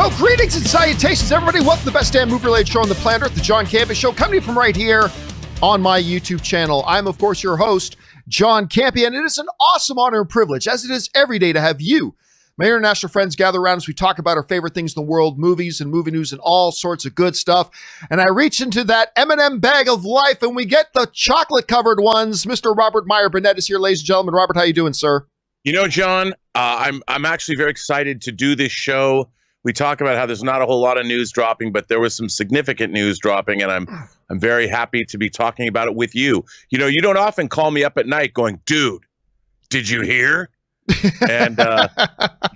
Well, greetings and salutations, everybody. Welcome to the best damn movie-related show on the planet Earth, the John Campea Show, coming from right here on my YouTube channel. I'm, of course, your host, John Campea, and it is an awesome honor and privilege, as it is every day, to have you, my international friends, gather around as we talk about our favorite things in the world, movies and movie news and all sorts of good stuff. And I reach into that M&M bag of life, and we get the chocolate-covered ones. Mr. Robert Meyer Burnett is here, ladies and gentlemen. Robert, how you doing, sir? You know, John, I'm actually very excited to do this show. We talk about how there's not a whole lot of news dropping, but there was some significant news dropping, and I'm very happy to be talking about it with you. You know, you don't often call me up at night going, dude, did you hear? And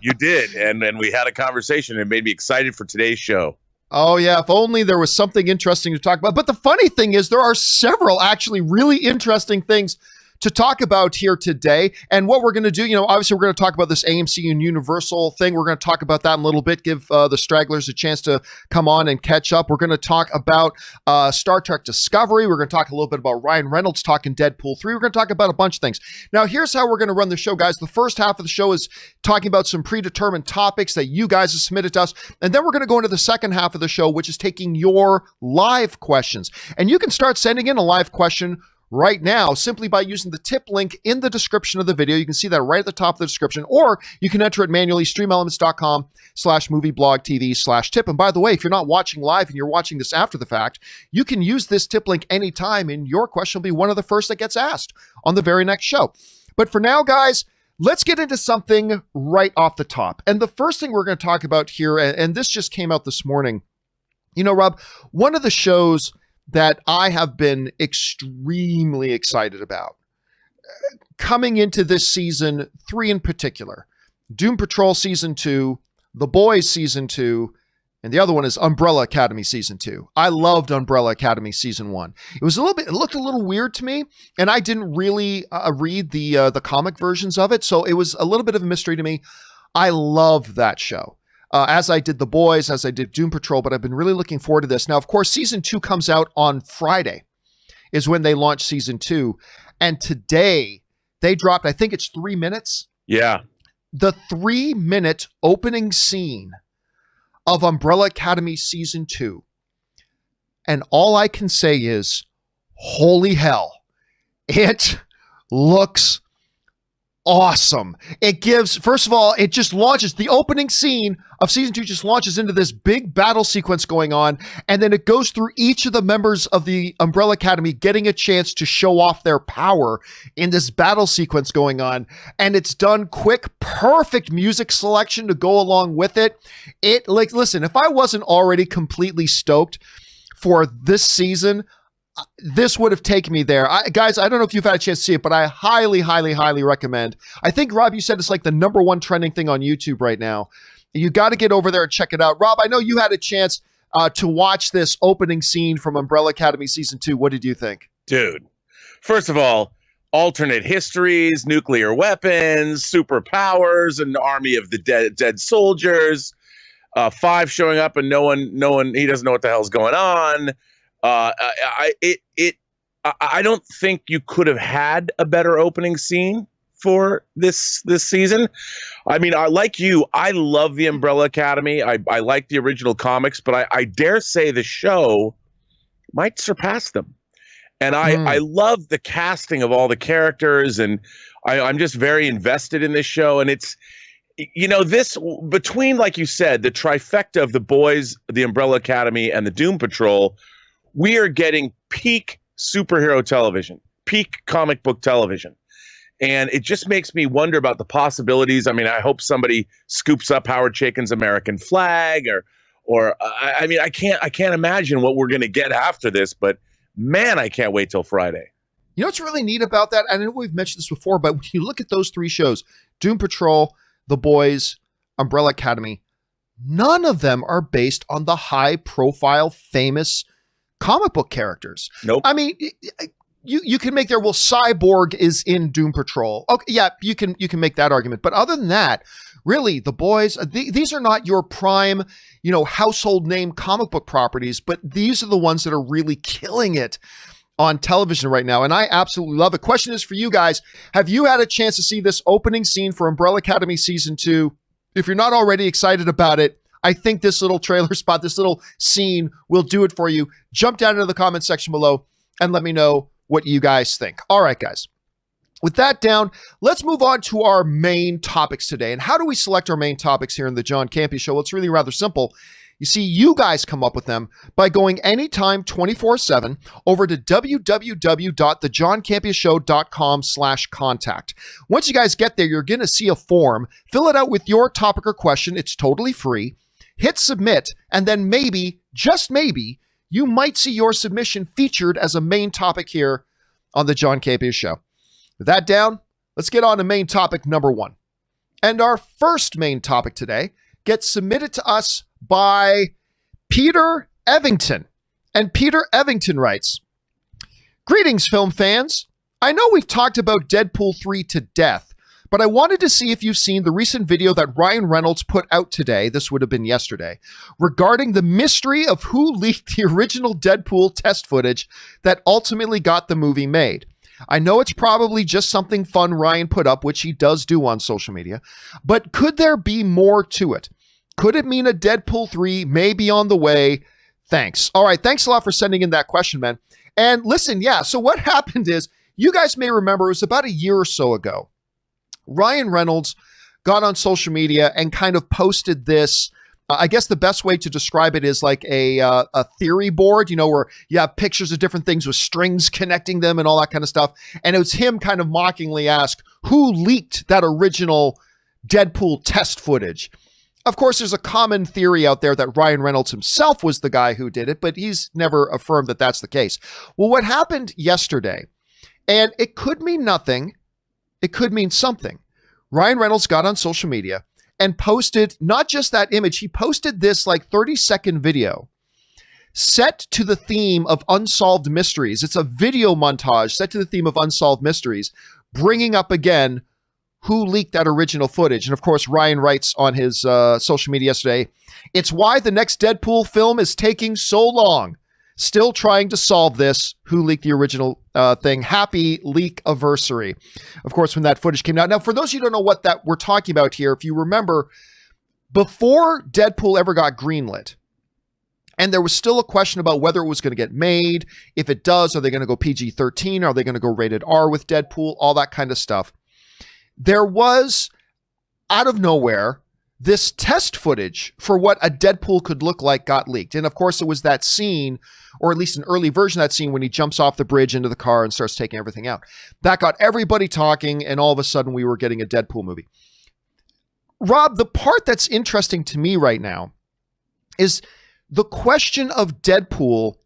you did, and we had a conversation. It made me excited for today's show. Oh, yeah, if only there was something interesting to talk about. But the funny thing is there are several actually really interesting things to talk about here today. And what we're going to do, you know, obviously we're going to talk about this AMC and Universal thing. We're going to talk about that in a little bit, give the stragglers a chance to come on and catch up. We're going to talk about Star Trek Discovery. We're going to talk a little bit about Ryan Reynolds talking Deadpool 3. We're going to talk about a bunch of things. Now, here's how we're going to run the show, guys. The first half of the show is talking about some predetermined topics that you guys have submitted to us. And then we're going to go into the second half of the show, which is taking your live questions. And you can start sending in a live question right now, simply by using the tip link in the description of the video. You can see that right at the top of the description, or you can enter it manually, streamelements.com/movieblogtv/tip. And by the way, if you're not watching live and you're watching this after the fact, you can use this tip link anytime, and your question will be one of the first that gets asked on the very next show. But for now, guys, let's get into something right off the top. And the first thing we're going to talk about here, and this just came out this morning, you know, Rob, one of the shows that I have been extremely excited about coming into this season 3 in particular, Doom Patrol Season 2, The Boys Season 2, and the other one is Umbrella Academy Season 2. I loved Umbrella Academy Season 1. It looked a little weird to me, and I didn't really read the comic versions of it, so it was a little bit of a mystery to me. I loved that show. As I did The Boys, as I did Doom Patrol, but I've been really looking forward to this. Now, of course, Season 2 comes out on Friday, is when they launch Season 2. And today, they dropped, I think it's 3 minutes. Yeah. The 3-minute opening scene of Umbrella Academy Season 2. And all I can say is, holy hell, it looks awesome. It gives, first of all, it just launches, the opening scene of Season 2 just launches into this big battle sequence going on, and then it goes through each of the members of the Umbrella Academy getting a chance to show off their power in this battle sequence going on, and it's done quick, perfect music selection to go along with it. Listen, if I wasn't already completely stoked for this season, this would have taken me there. Guys, I don't know if you've had a chance to see it, but I highly, highly, highly recommend. I think, Rob, you said it's like the #1 trending thing on YouTube right now. You got to get over there and check it out. Rob, I know you had a chance to watch this opening scene from Umbrella Academy Season 2. What did you think? Dude, first of all, alternate histories, nuclear weapons, superpowers, an army of the dead soldiers, Five showing up and no one, he doesn't know what the hell's going on. I don't think you could have had a better opening scene for this season. I mean, like you, I love the Umbrella Academy. I like the original comics, but I dare say the show might surpass them. And I love the casting of all the characters, and I'm just very invested in this show. And it's, you know, this between, like you said, the trifecta of The Boys, the Umbrella Academy, and the Doom Patrol, we are getting peak superhero television, peak comic book television. And it just makes me wonder about the possibilities. I mean, I hope somebody scoops up Howard Chaykin's American Flag, or I mean, I can't imagine what we're going to get after this, but man, I can't wait till Friday. You know what's really neat about that? I know we've mentioned this before, but when you look at those 3 shows, Doom Patrol, The Boys, Umbrella Academy, none of them are based on the high-profile, famous comic book characters. Nope. I mean, you can make well, Cyborg is in Doom Patrol. Okay, yeah, you can make that argument. But other than that, really, The Boys, these are not your prime, household name comic book properties, but these are the ones that are really killing it on television right now. And I absolutely love it. Question is for you guys. Have you had a chance to see this opening scene for Umbrella Academy Season 2? If you're not already excited about it, I think this little trailer spot, this little scene will do it for you. Jump down into the comment section below and let me know what you guys think. All right, guys. With that down, let's move on to our main topics today. And how do we select our main topics here in the John Campea Show? Well, it's really rather simple. You see, you guys come up with them by going anytime 24/7 over to www.thejohncampeashow.com/contact. Once you guys get there, you're going to see a form. Fill it out with your topic or question. It's totally free. Hit submit, and then maybe, just maybe, you might see your submission featured as a main topic here on the John Campea Show. With that down, let's get on to main topic number 1. And our first main topic today gets submitted to us by Peter Evington. And Peter Evington writes, "Greetings, film fans. I know we've talked about Deadpool 3 to death, but I wanted to see if you've seen the recent video that Ryan Reynolds put out today," this would have been yesterday, "regarding the mystery of who leaked the original Deadpool test footage that ultimately got the movie made. I know it's probably just something fun Ryan put up, which he does do on social media, but could there be more to it? Could it mean a Deadpool 3 may be on the way? Thanks." All right, thanks a lot for sending in that question, man. And listen, yeah, so what happened is, you guys may remember, it was about a year or so ago. Ryan Reynolds got on social media and kind of posted this. I guess the best way to describe it is like a theory board, you know, where you have pictures of different things with strings connecting them and all that kind of stuff. And it was him kind of mockingly asked, who leaked that original Deadpool test footage? Of course, there's a common theory out there that Ryan Reynolds himself was the guy who did it, but he's never affirmed that that's the case. Well, what happened yesterday, and it could mean nothing, it could mean something. Ryan Reynolds got on social media and posted not just that image, he posted this like 30-second video set to the theme of unsolved mysteries. It's a video montage set to the theme of unsolved mysteries, bringing up again who leaked that original footage. And of course, Ryan writes on his social media yesterday, "It's why the next Deadpool film is taking so long. Still trying to solve this. Who leaked the original thing? Happy leak-aversary." Of course, when that footage came out. Now, for those of you who don't know what that we're talking about here, if you remember, before Deadpool ever got greenlit, and there was still a question about whether it was going to get made. If it does, are they going to go PG-13? Are they going to go rated R with Deadpool? All that kind of stuff. There was, out of nowhere, this test footage for what a Deadpool could look like got leaked. And of course, it was that scene, or at least an early version of that scene, when he jumps off the bridge into the car and starts taking everything out. That got everybody talking, and all of a sudden we were getting a Deadpool movie. Rob, the part that's interesting to me right now is the question of Deadpool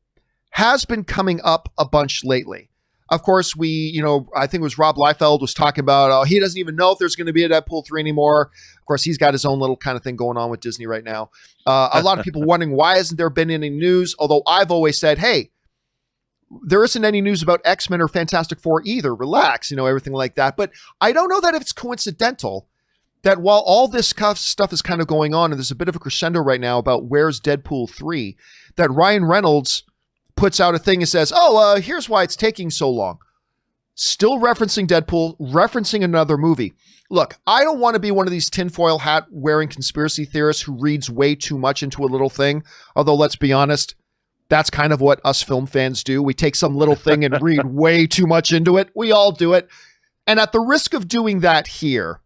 has been coming up a bunch lately. Of course, I think it was Rob Liefeld was talking about, he doesn't even know if there's going to be a Deadpool 3 anymore. Of course, he's got his own little kind of thing going on with Disney right now. A lot of people wondering, why hasn't there been any news? Although I've always said, hey, there isn't any news about X-Men or Fantastic Four either. Relax, everything like that. But I don't know that if it's coincidental that while all this stuff is kind of going on, and there's a bit of a crescendo right now about where's Deadpool 3, that Ryan Reynolds puts out a thing and says, here's why it's taking so long. Still referencing Deadpool, referencing another movie. Look, I don't want to be one of these tinfoil hat wearing conspiracy theorists who reads way too much into a little thing. Although, let's be honest, that's kind of what us film fans do. We take some little thing and read way too much into it. We all do it. And at the risk of doing that here,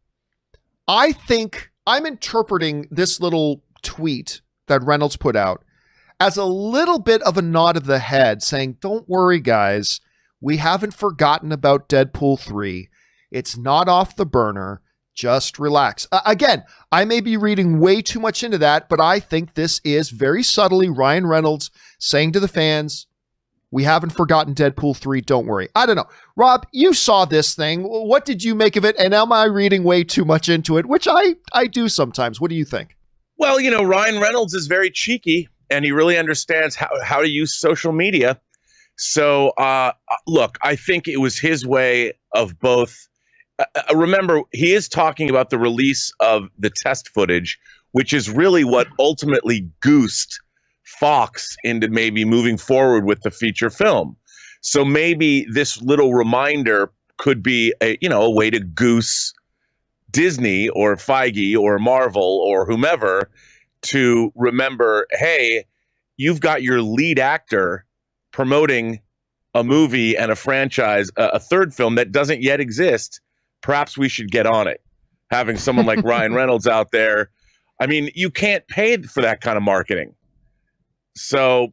I think I'm interpreting this little tweet that Reynolds put out as a little bit of a nod of the head saying, don't worry, guys. We haven't forgotten about Deadpool 3. It's not off the burner. Just relax. Again, I may be reading way too much into that, but I think this is very subtly Ryan Reynolds saying to the fans, we haven't forgotten Deadpool 3. Don't worry. I don't know. Rob, you saw this thing. What did you make of it? And am I reading way too much into it? Which I do sometimes. What do you think? Well, Ryan Reynolds is very cheeky, and he really understands how to use social media. So, look, I think it was his way of both. Remember, he is talking about the release of the test footage, which is really what ultimately goosed Fox into maybe moving forward with the feature film. So maybe this little reminder could be a way to goose Disney or Feige or Marvel or whomever to remember, hey, you've got your lead actor promoting a movie and a franchise, a third film that doesn't yet exist. Perhaps we should get on it. Having someone like Ryan Reynolds out there, I mean, you can't pay for that kind of marketing. So,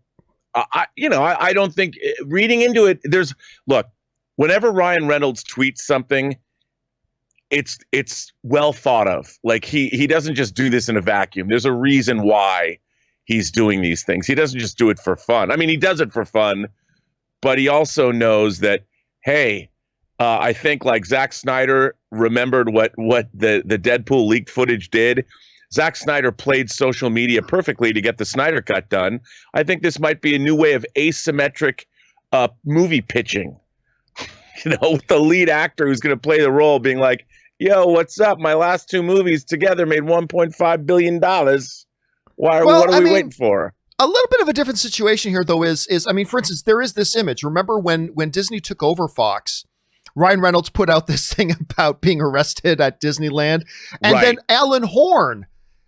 I don't think reading into it, look, whenever Ryan Reynolds tweets something, it's well thought of. Like he doesn't just do this in a vacuum. There's a reason why he's doing these things. He doesn't just do it for fun. I mean, he does it for fun, but he also knows that, hey, I think like Zack Snyder remembered what the Deadpool leaked footage did. Zack Snyder played social media perfectly to get the Snyder Cut done. I think this might be a new way of asymmetric movie pitching. With the lead actor who's going to play the role being like, yo, what's up? My last two movies together made $1.5 billion. What are we waiting for? A little bit of a different situation here, though, is I mean, for instance, there is this image. Remember when Disney took over Fox, Ryan Reynolds put out this thing about being arrested at Disneyland. And then Alan Horn,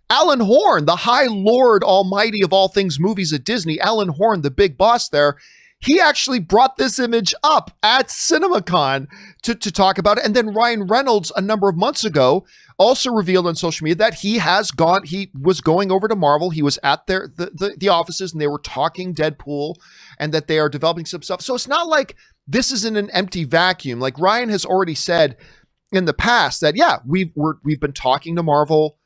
the high lord almighty of all things movies at Disney, Alan Horn, the big boss there, he actually brought this image up at CinemaCon to talk about it. And then Ryan Reynolds, a number of months ago, also revealed on social media that he was going over to Marvel. He was at the offices and they were talking Deadpool and that they are developing some stuff. So it's not like this is in an empty vacuum. Like Ryan has already said in the past that, yeah, we've been talking to Marvel.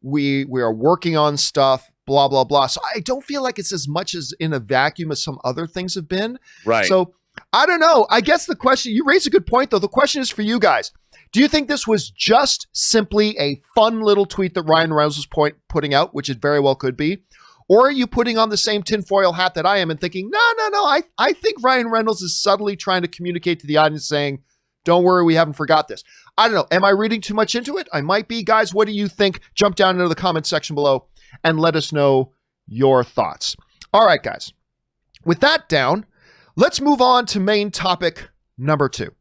We are working on stuff, blah, blah, blah. So I don't feel like it's as much as in a vacuum as some other things have been. Right. So I don't know. I guess the question, you raise a good point though. The question is for you guys. Do you think this was just simply a fun little tweet that Ryan Reynolds was putting out, which it very well could be? Or are you putting on the same tinfoil hat that I am and thinking, no, I think Ryan Reynolds is subtly trying to communicate to the audience saying, don't worry, we haven't forgot this. I don't know. Am I reading too much into it? I might be. Guys, what do you think? Jump down into the comment section below and let us know your thoughts. All right, guys. With that down, let's move on to main topic number 2.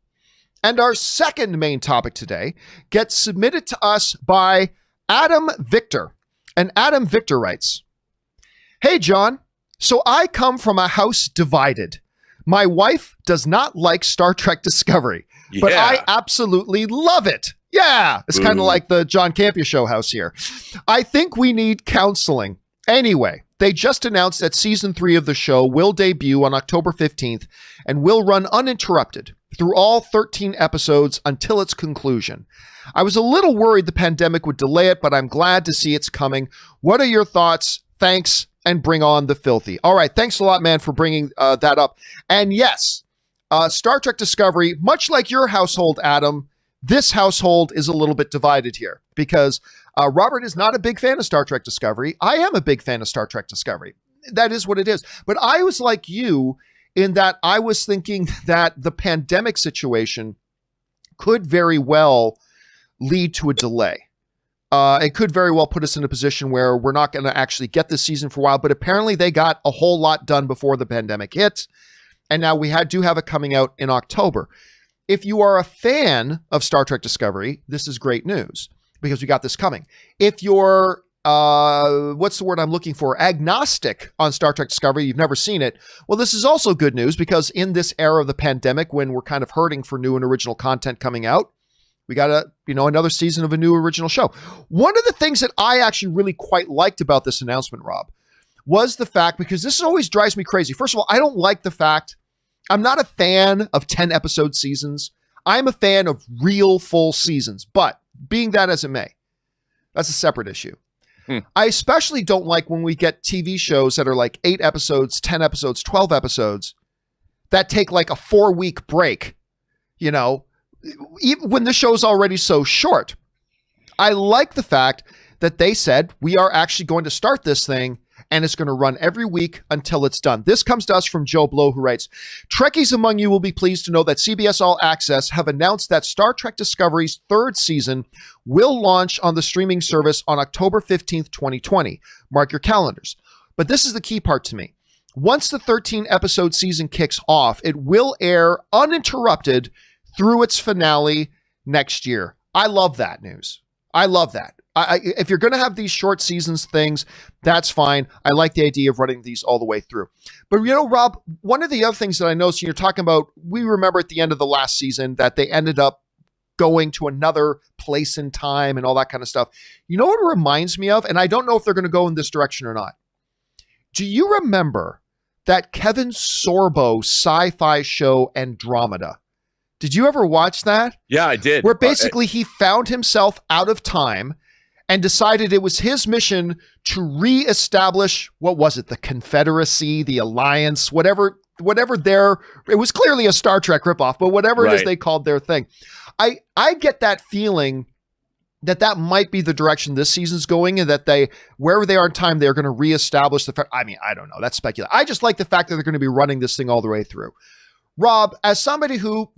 And our second main topic today gets submitted to us by Adam Victor. And Adam Victor writes, hey, John, so I come from a house divided. My wife does not like Star Trek Discovery, but I absolutely love it. Yeah, it's kind of like the John Campea Show house here. I think we need counseling. Anyway, they just announced that season 3 of the show will debut on October 15th and will run uninterrupted through all 13 episodes until its conclusion. I was a little worried the pandemic would delay it, but I'm glad to see it's coming. What are your thoughts? Thanks, and bring on the filthy. All right, thanks a lot, man, for bringing that up. And yes, Star Trek Discovery, much like your household, Adam, this household is a little bit divided here because Robert is not a big fan of Star Trek Discovery. I am a big fan of Star Trek Discovery. That is what it is. But I was like you in that I was thinking that the pandemic situation could very well lead to a delay. It could very well put us in a position where we're not going to actually get this season for a while, but apparently they got a whole lot done before the pandemic hit. And now we do have it coming out in October. If you are a fan of Star Trek Discovery, this is great news because we got this coming. If you're, what's the word I'm looking for? Agnostic on Star Trek Discovery, you've never seen it. Well, this is also good news because in this era of the pandemic, when we're kind of hurting for new and original content coming out, we got another season of a new original show. One of the things that I actually really quite liked about this announcement, Rob, was the fact, because this always drives me crazy. First of all, I don't like the fact, I'm not a fan of 10 episode seasons. I'm a fan of real full seasons, but being that as it may, that's a separate issue. I especially don't like when we get TV shows that are like 8 episodes, 10 episodes, 12 episodes that take like a 4-week break, even when the show's already so short. I like the fact that they said, we are actually going to start this thing and it's going to run every week until it's done. This comes to us from Joe Blow, who writes, Trekkies among you will be pleased to know that CBS All Access have announced that Star Trek Discovery's 3rd season will launch on the streaming service on October 15th, 2020. Mark your calendars. But this is the key part to me. Once the 13-episode season kicks off, it will air uninterrupted through its finale next year. I love that news. I love that. If you're going to have these short seasons things, that's fine. I like the idea of running these all the way through. But, Rob, one of the other things that I noticed, you're talking about, we remember at the end of the last season that they ended up going to another place in time and all that kind of stuff. You know what it reminds me of? And I don't know if they're going to go in this direction or not. Do you remember that Kevin Sorbo sci-fi show Andromeda? Did you ever watch that? Yeah, I did. Where basically he found himself out of time and decided it was his mission to reestablish, what was it, the Confederacy, the Alliance, whatever it was clearly a Star Trek ripoff, but whatever it is they called their thing. I get that feeling that might be the direction this season's going, and that wherever they are in time, they're going to reestablish the fact. I mean, I don't know. That's speculative. I just like the fact that they're going to be running this thing all the way through. Rob, as somebody who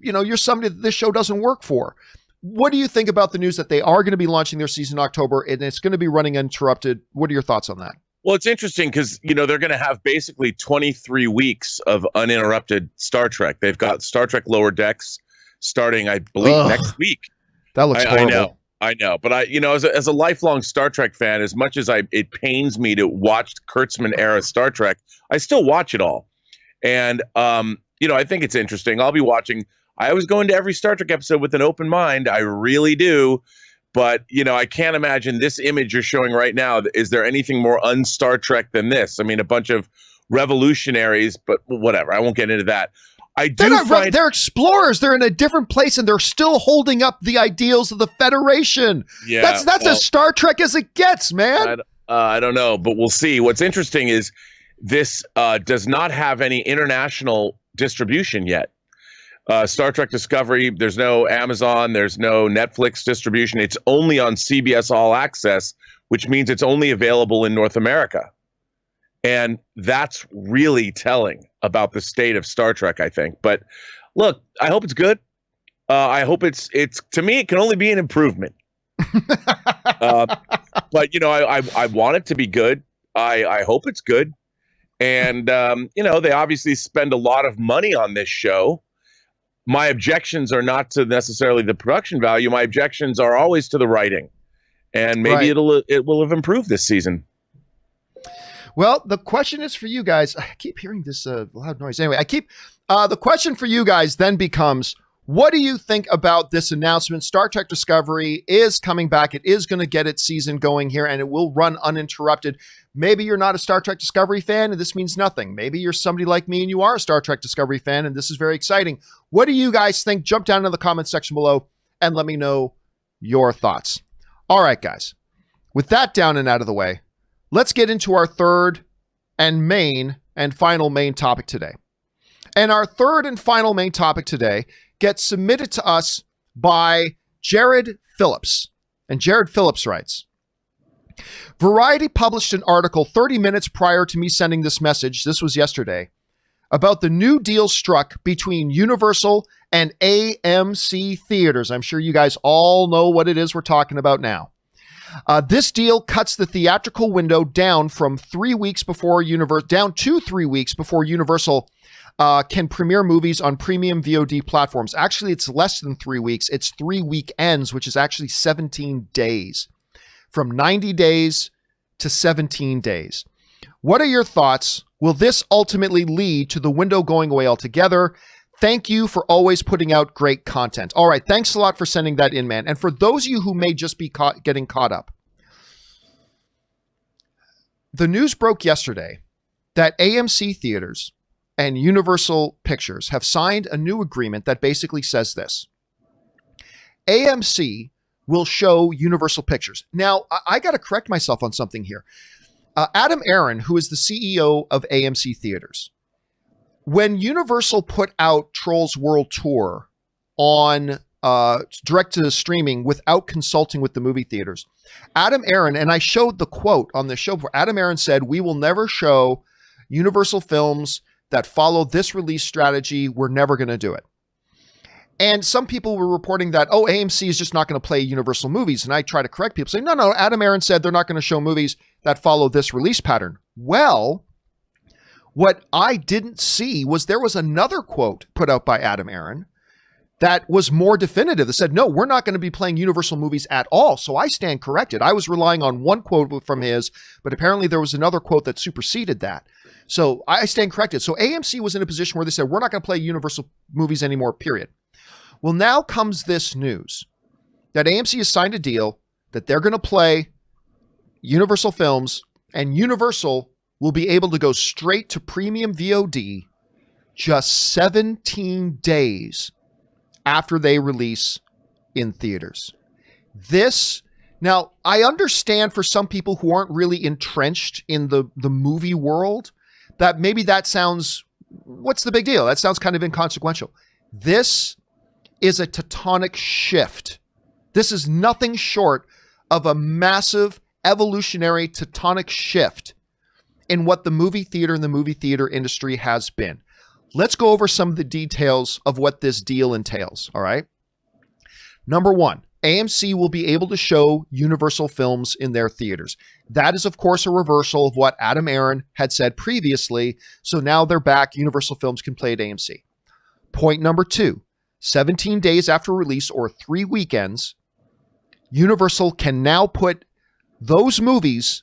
you're somebody that this show doesn't work for. What do you think about the news that they are going to be launching their season in October and it's going to be running uninterrupted? What are your thoughts on that? Well, it's interesting because, they're going to have basically 23 weeks of uninterrupted Star Trek. They've got Star Trek Lower Decks starting, I believe, next week. That looks horrible. I know. But as a lifelong Star Trek fan, as much as it pains me to watch Kurtzman era Star Trek, I still watch it all. And, I think it's interesting. I'll be watching. I always go into every Star Trek episode with an open mind. I really do. But, I can't imagine this image you're showing right now. Is there anything more un-Star Trek than this? I mean, a bunch of revolutionaries, but whatever. I won't get into that. They're explorers. They're in a different place, and they're still holding up the ideals of the Federation. Yeah, that's as Star Trek as it gets, man. I don't know, but we'll see. What's interesting is this does not have any international distribution yet. Star Trek Discovery, there's no Amazon, there's no Netflix distribution. It's only on CBS All Access, which means it's only available in North America. And that's really telling about the state of Star Trek, I think. But look, I hope it's good. I hope it's to me, it can only be an improvement. But, I want it to be good. I hope it's good. And, they obviously spend a lot of money on this show. My objections are not to necessarily the production value. My objections are always to the writing, and maybe it will have improved this season. Well, the question is for you guys. I keep hearing this loud noise. Anyway, the question for you guys then becomes, what do you think about this announcement? Star Trek Discovery is coming back. It is going to get its season going here, and it will run uninterrupted. Maybe you're not a Star Trek Discovery fan, and this means nothing. Maybe you're somebody like me, and you are a Star Trek Discovery fan, and this is very exciting. What do you guys think? Jump down in the comments section below and let me know your thoughts. All right, guys. With that down and out of the way, let's get into our third and final main topic today. And our third and final main topic today gets submitted to us by Jared Phillips. And Jared Phillips writes, Variety published an article 30 minutes prior to me sending this message, this was yesterday, about the new deal struck between Universal and AMC theaters. I'm sure you guys all know what it is we're talking about now. This deal cuts the theatrical window down from 3 weeks before down to 3 weeks before Universal can premiere movies on premium VOD platforms. Actually, it's less than 3 weeks. It's 3 weekends, which is actually 17 days. From 90 days to 17 days. What are your thoughts? Will this ultimately lead to the window going away altogether? Thank you for always putting out great content. All right, thanks a lot for sending that in, man. And for those of you who may just be getting caught up, the news broke yesterday that AMC Theaters and Universal Pictures have signed a new agreement that basically says this. AMC will show Universal Pictures. Now, I got to correct myself on something here. Adam Aron, who is the CEO of AMC Theaters, when Universal put out Trolls World Tour on direct to streaming without consulting with the movie theaters, Adam Aron, and I showed the quote on the show before, Adam Aron said, "We will never show Universal films that follow this release strategy. We're never going to do it." And some people were reporting that, oh, AMC is just not going to play Universal movies. And I try to correct people, saying, no, Adam Aron said they're not going to show movies that follow this release pattern. Well, what I didn't see was there was another quote put out by Adam Aron that was more definitive, that said, no, we're not going to be playing Universal movies at all. So I stand corrected. I was relying on one quote from his, but apparently there was another quote that superseded that. So I stand corrected. So AMC was in a position where they said, we're not going to play Universal movies anymore, period. Well, now comes this news that AMC has signed a deal that they're going to play Universal films, and Universal will be able to go straight to premium VOD just 17 days after they release in theaters. Now, I understand for some people who aren't really entrenched in the movie world, that maybe that sounds, what's the big deal? That sounds kind of inconsequential. This is a tectonic shift. This is nothing short of a massive evolutionary tectonic shift in what the movie theater and the movie theater industry has been. Let's go over some of the details of what this deal entails, all right? Number one, AMC will be able to show Universal films in their theaters. That is, of course, a reversal of what Adam Aaron had said previously. So now they're back. Universal films can play at AMC. Point number two, 17 days after release or 3 weekends, Universal can now put those movies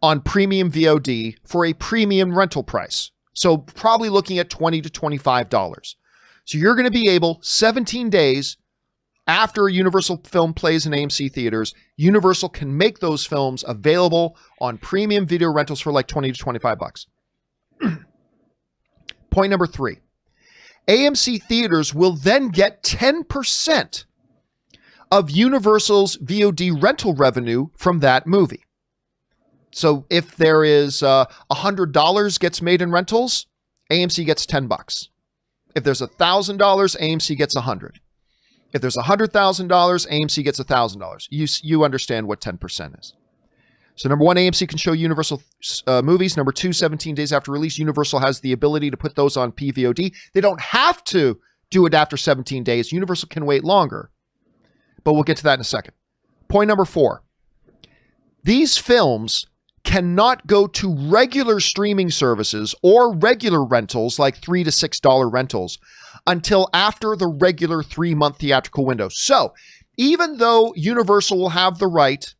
on premium VOD for a premium rental price. So probably looking at $20 to $25. So you're going to be able, 17 days after a Universal film plays in AMC theaters, Universal can make those films available on premium video rentals for like $20 to $25. Point number three, AMC theaters will then get 10% of Universal's VOD rental revenue from that movie. So if there is $100 gets made in rentals, AMC gets $10. If there's $1,000, AMC gets $100. If there's $100,000, AMC gets $1,000. You understand what 10% is. So number one, AMC can show Universal movies. Number two, 17 days after release, Universal has the ability to put those on PVOD. They don't have to do it after 17 days. Universal can wait longer, but we'll get to that in a second. Point number four, these films cannot go to regular streaming services or regular rentals like $3 to $6 rentals until after the regular 3-month theatrical window. So even though Universal will have the right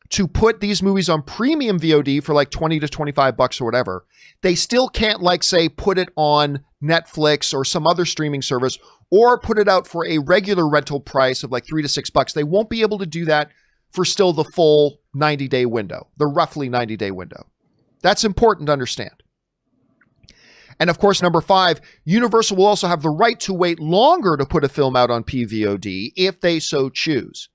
to put these movies on premium VOD for like $20 to $25 or whatever, they still can't, like, say, put it on Netflix or some other streaming service or put it out for a regular rental price of like $3 to $6. They won't be able to do that for still the full 90-day window, the roughly 90-day window. That's important to understand. And of course, number five, Universal will also have the right to wait longer to put a film out on PVOD if they so choose.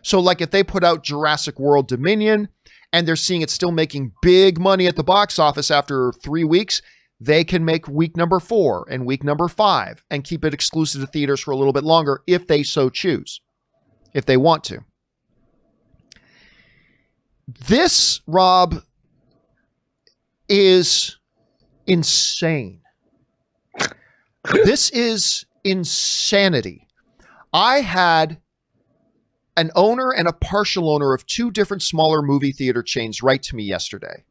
So like if they put out Jurassic World Dominion and they're seeing it still making big money at the box office after 3 weeks, they can make week number 4 and week number 5 and keep it exclusive to theaters for a little bit longer if they so choose, if they want to. This, Rob, is insane. This is insanity. I had an owner and a partial owner of 2 different smaller movie theater chains write to me yesterday.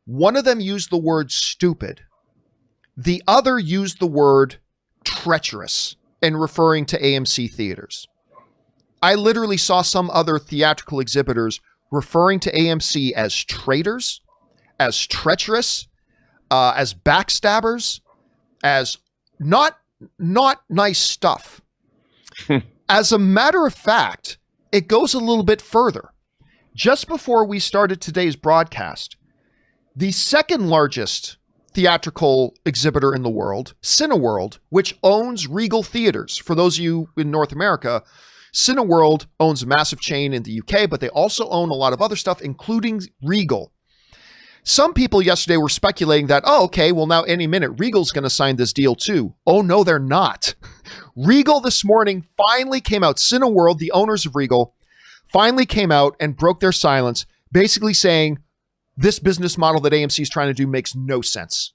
One of them used the word stupid. The other used the word treacherous in referring to AMC theaters. I literally saw some other theatrical exhibitors referring to AMC as traitors, as treacherous, as backstabbers, as not nice stuff. As a matter of fact, it goes a little bit further. Just before we started today's broadcast, the second largest theatrical exhibitor in the world, Cineworld, which owns Regal Theaters. For those of you in North America, Cineworld owns a massive chain in the UK, but they also own a lot of other stuff, including Regal. Some people yesterday were speculating that, oh, okay, well, now any minute, Regal's going to sign this deal too. Oh, no, they're not. Regal this morning finally came out. Cineworld, the owners of Regal, finally came out and broke their silence, basically saying this business model that AMC is trying to do makes no sense.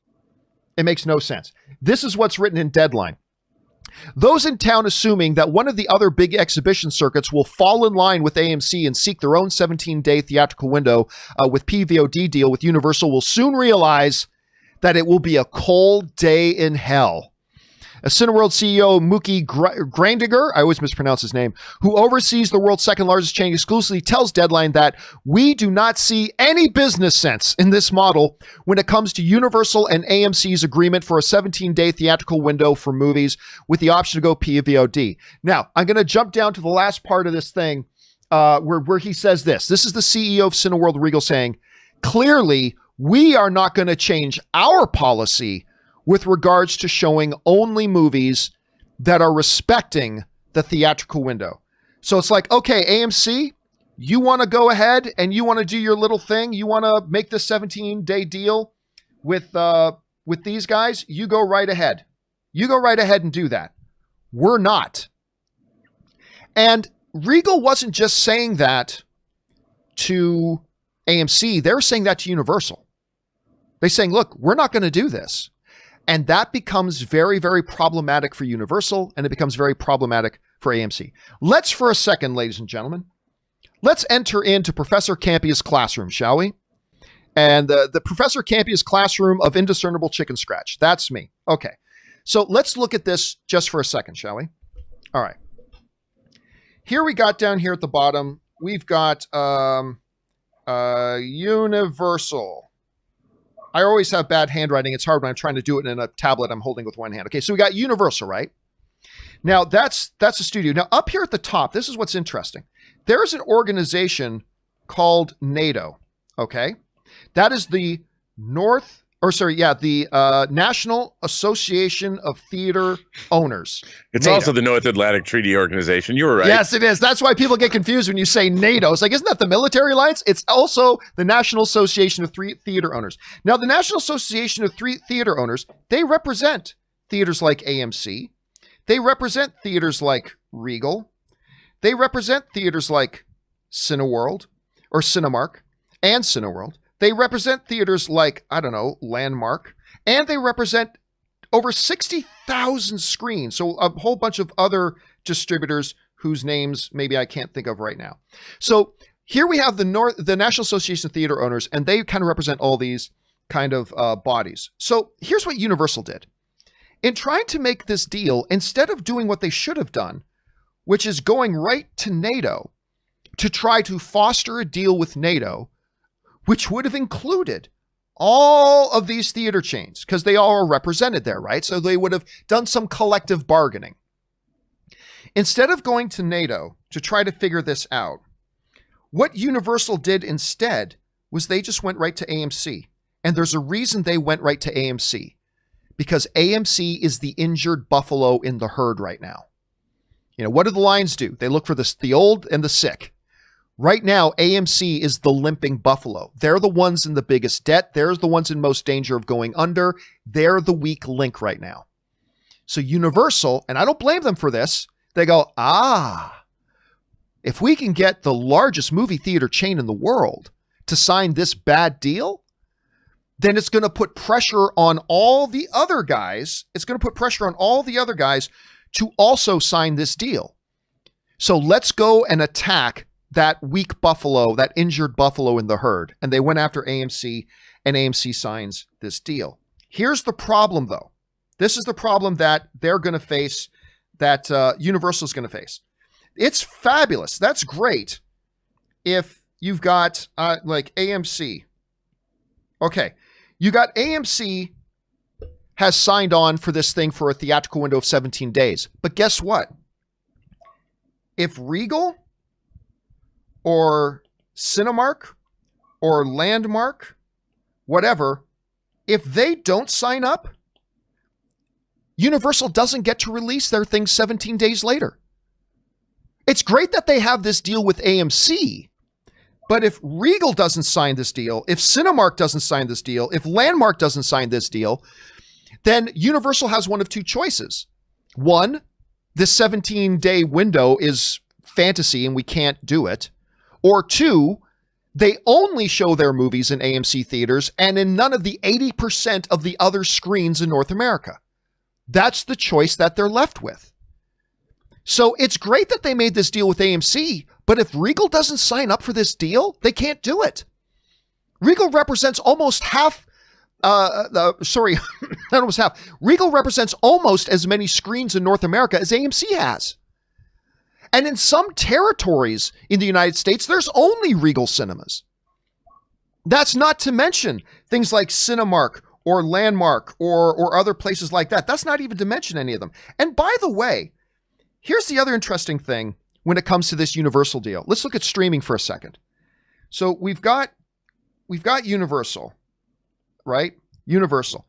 It makes no sense. This is what's written in Deadline. Those in town assuming that one of the other big exhibition circuits will fall in line with AMC and seek their own 17-day theatrical window with PVOD deal with Universal will soon realize that it will be a cold day in hell. Cineworld CEO Mookie Grandiger, I always mispronounce his name, who oversees the world's second largest chain, exclusively tells Deadline that we do not see any business sense in this model when it comes to Universal and AMC's agreement for a 17-day theatrical window for movies with the option to go PVOD. Now, I'm going to jump down to the last part of this thing where he says this. This is the CEO of Cineworld Regal saying, clearly, we are not going to change our policy with regards to showing only movies that are respecting the theatrical window. So it's like, okay, AMC, you want to go ahead and you want to do your little thing. You want to make this 17-day deal with these guys. You go right ahead. You go right ahead and do that. We're not. And Regal wasn't just saying that to AMC. They were saying that to Universal. They're saying, look, we're not going to do this. And that becomes very, very problematic for Universal, and it becomes very problematic for AMC. Let's, for a second, ladies and gentlemen, let's enter into Professor Campea's classroom, shall we? And the Professor Campea's classroom of indiscernible chicken scratch. That's me. Okay. So let's look at this just for a second, shall we? All right. Here we got down here at the bottom, we've got Universal. I always have bad handwriting. It's hard when I'm trying to do it in a tablet I'm holding with one hand. Okay, so we got Universal, right? Now, that's a studio. Now, up here at the top, this is what's interesting. There's an organization called NATO, okay? That is the National Association of Theater Owners. It's NATO. also the North Atlantic Treaty Organization. You were right. Yes, it is. That's why people get confused when you say NATO. It's like, isn't that the military alliance? It's also the National Association of Theater Owners. Now, the National Association of Theater Owners, they represent theaters like AMC. They represent theaters like Regal. They represent theaters like Cineworld or Cinemark and Cineworld. They represent theaters like, I don't know, Landmark, and they represent over 60,000 screens. So a whole bunch of other distributors whose names maybe I can't think of right now. So here we have the National Association of Theater Owners, and they kind of represent all these kind of bodies. So here's what Universal did. In trying to make this deal, instead of doing what they should have done, which is going right to NATO to try to foster a deal with NATO, which would have included all of these theater chains, because they all are represented there, right? So they would have done some collective bargaining. Instead of going to NATO to try to figure this out, what Universal did instead was they just went right to AMC. And there's a reason they went right to AMC, because AMC is the injured buffalo in the herd right now. You know, what do the lions do? They look for the old and the sick. Right now, AMC is the limping buffalo. They're the ones in the biggest debt. They're the ones in most danger of going under. They're the weak link right now. So Universal, and I don't blame them for this, they go, if we can get the largest movie theater chain in the world to sign this bad deal, then it's going to put pressure on all the other guys. It's going to put pressure on all the other guys to also sign this deal. So let's go and attack that weak buffalo, that injured buffalo in the herd. And they went after AMC, and AMC signs this deal. Here's the problem, though. This is the problem that they're going to face, that Universal is going to face. It's fabulous. That's great if you've got like AMC. Okay, you got AMC has signed on for this thing for a theatrical window of 17 days. But guess what? If Regal or Cinemark or Landmark, whatever, if they don't sign up, Universal doesn't get to release their thing 17 days later. It's great that they have this deal with AMC, but if Regal doesn't sign this deal, if Cinemark doesn't sign this deal, if Landmark doesn't sign this deal, then Universal has one of two choices. One, this 17-day window is fantasy and we can't do it. Or two, they only show their movies in AMC theaters and in none of the 80% of the other screens in North America. That's the choice that they're left with. So it's great that they made this deal with AMC, but if Regal doesn't sign up for this deal, they can't do it. Regal represents almost half sorry, not almost half. Regal represents almost as many screens in North America as AMC has. And in some territories in the United States, there's only Regal cinemas. That's not to mention things like Cinemark or Landmark or other places like that. That's not even to mention any of them. And by the way, here's the other interesting thing when it comes to this Universal deal. Let's look at streaming for a second. So we've got Universal, right? Universal.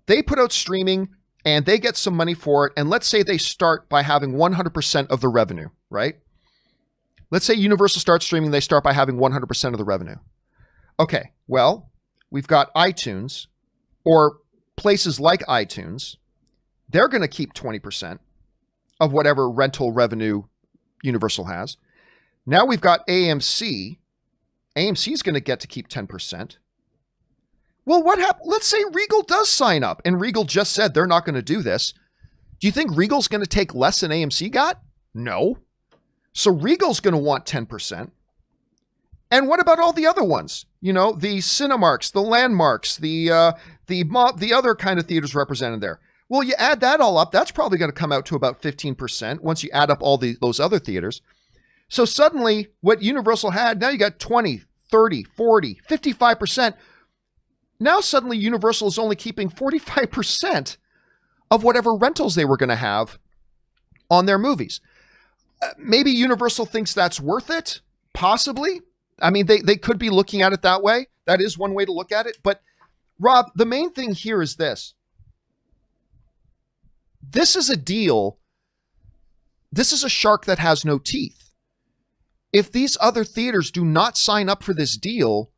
They put out streaming and they get some money for it. And let's say they start by having 100% of the revenue, right? Let's say Universal starts streaming. They start by having 100% of the revenue. Okay, well, we've got iTunes or places like iTunes. They're going to keep 20% of whatever rental revenue Universal has. Now we've got AMC. AMC is going to get to keep 10%. Well, what happens? Let's say Regal does sign up, and Regal just said they're not going to do this. Do you think Regal's going to take less than AMC got? No. So Regal's going to want 10%. And what about all the other ones? You know, the Cinemarks, the Landmarks, the other kind of theaters represented there. Well, you add that all up, that's probably going to come out to about 15% once you add up all those other theaters. So suddenly, what Universal had, now you got 20, 30, 40, 55%. Now suddenly Universal is only keeping 45% of whatever rentals they were going to have on their movies. Maybe Universal thinks that's worth it, possibly. I mean, they could be looking at it that way. That is one way to look at it. But Rob, the main thing here is this. This is a deal. This is a shark that has no teeth. If these other theaters do not sign up for this deal,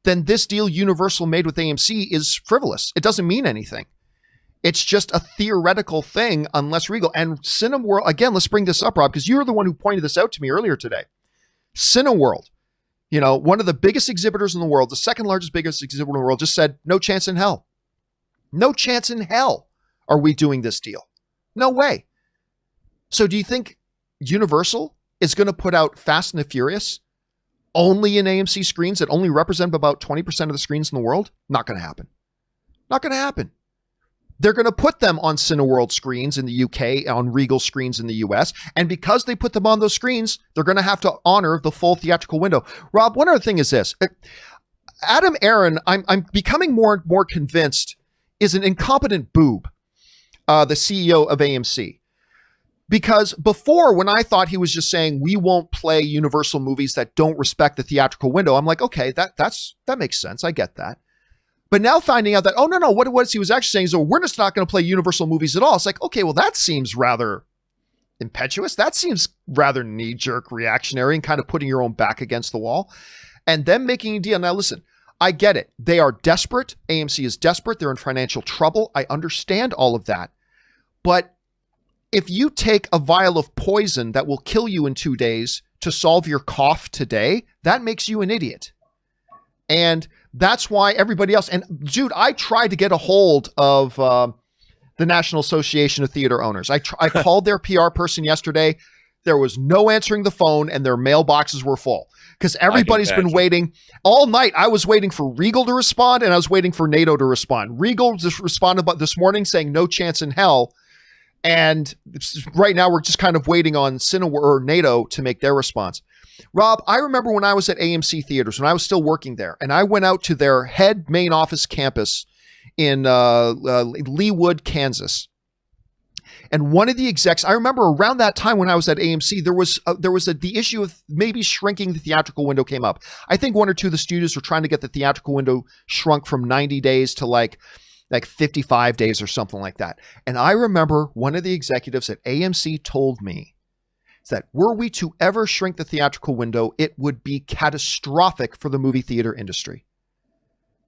then this deal Universal made with AMC is frivolous. It doesn't mean anything. It's just a theoretical thing unless Regal and Cineworld, again, let's bring this up, Rob, because you're the one who pointed this out to me earlier today. Cineworld, you know, one of the biggest exhibitors in the world, the second largest, biggest exhibitor in the world, just said, no chance in hell. No chance in hell are we doing this deal. No way. So do you think Universal is going to put out Fast and the Furious only in AMC screens that only represent about 20% of the screens in the world? Not going to happen. Not going to happen. They're going to put them on Cineworld screens in the UK, on Regal screens in the US. And because they put them on those screens, they're going to have to honor the full theatrical window. Rob, one other thing is this. Adam Aaron, I'm becoming more and more convinced, is an incompetent boob, the CEO of AMC. Because before, when I thought he was just saying, we won't play Universal movies that don't respect the theatrical window, I'm like, okay, that makes sense. I get that. But now finding out that, oh, no, what he was actually saying is, oh, we're just not going to play Universal movies at all. It's like, okay, well, that seems rather impetuous. That seems rather knee-jerk reactionary and kind of putting your own back against the wall. And then making a deal. Now, listen, I get it. They are desperate. AMC is desperate. They're in financial trouble. I understand all of that. But if you take a vial of poison that will kill you in 2 days to solve your cough today, that makes you an idiot. And that's why everybody else, and dude, I tried to get a hold of the National Association of Theater Owners. I called their PR person yesterday. There was no answering the phone and their mailboxes were full because everybody's been waiting all night. I was waiting for Regal to respond and I was waiting for NATO to respond. Regal just responded this morning saying no chance in hell. And right now we're just kind of waiting on Cineworld or NATO to make their response. Rob, I remember when I was at AMC Theaters, when I was still working there, and I went out to their head main office campus in Leawood, Kansas. And one of the execs, I remember around that time when I was at AMC, there was the issue of maybe shrinking the theatrical window came up. I think one or two of the studios were trying to get the theatrical window shrunk from 90 days to like 55 days or something like that. And I remember one of the executives at AMC told me that were we to ever shrink the theatrical window, it would be catastrophic for the movie theater industry.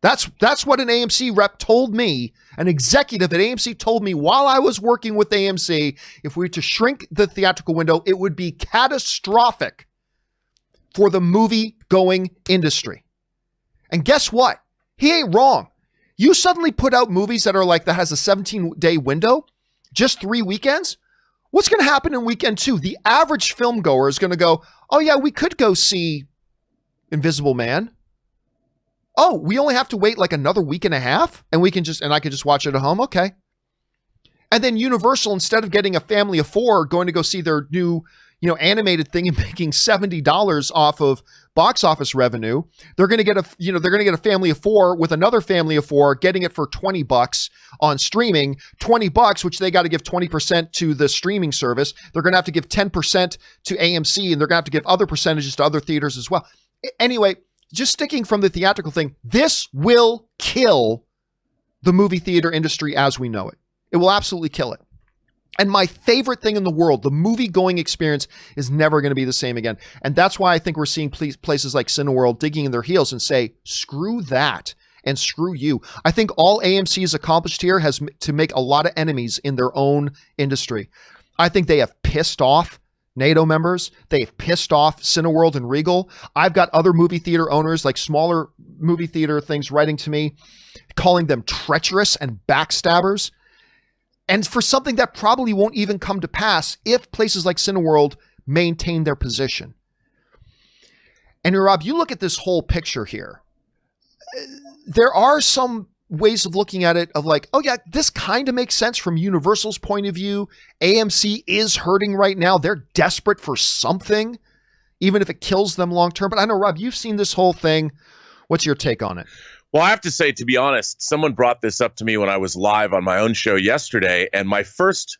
That's what an AMC rep told me. An executive at AMC told me while I was working with AMC, if we were to shrink the theatrical window, it would be catastrophic for the movie going industry. And guess what? He ain't wrong. You suddenly put out movies that are like, that has a 17-day window, just 3 weekends. What's going to happen in weekend 2? The average film goer is going to go, oh yeah, we could go see Invisible Man. Oh, we only have to wait like another week and a half and I can just watch it at home. Okay. And then Universal, instead of getting a family of four going to go see their new, animated thing and making $70 off of box office revenue, they're going to get a family of four with another family of four getting it for $20 on streaming, $20, which they got to give 20% to the streaming service. They're going to have to give 10% to AMC, and they're going to have to give other percentages to other theaters as well. Anyway, just sticking from the theatrical thing, this will kill the movie theater industry as we know it. It will absolutely kill it. And my favorite thing in the world, the movie-going experience, is never going to be the same again. And that's why I think we're seeing places like Cineworld digging in their heels and say, screw that and screw you. I think all AMC has accomplished here has to make a lot of enemies in their own industry. I think they have pissed off NATO members. They've pissed off Cineworld and Regal. I've got other movie theater owners, like smaller movie theater things, writing to me, calling them treacherous and backstabbers. And for something that probably won't even come to pass if places like Cineworld maintain their position. And Rob, you look at this whole picture here. There are some ways of looking at it of like, oh yeah, this kind of makes sense from Universal's point of view. AMC is hurting right now. They're desperate for something, even if it kills them long term. But I know, Rob, you've seen this whole thing. What's your take on it? Well, I have to say, to be honest, someone brought this up to me when I was live on my own show yesterday, and my first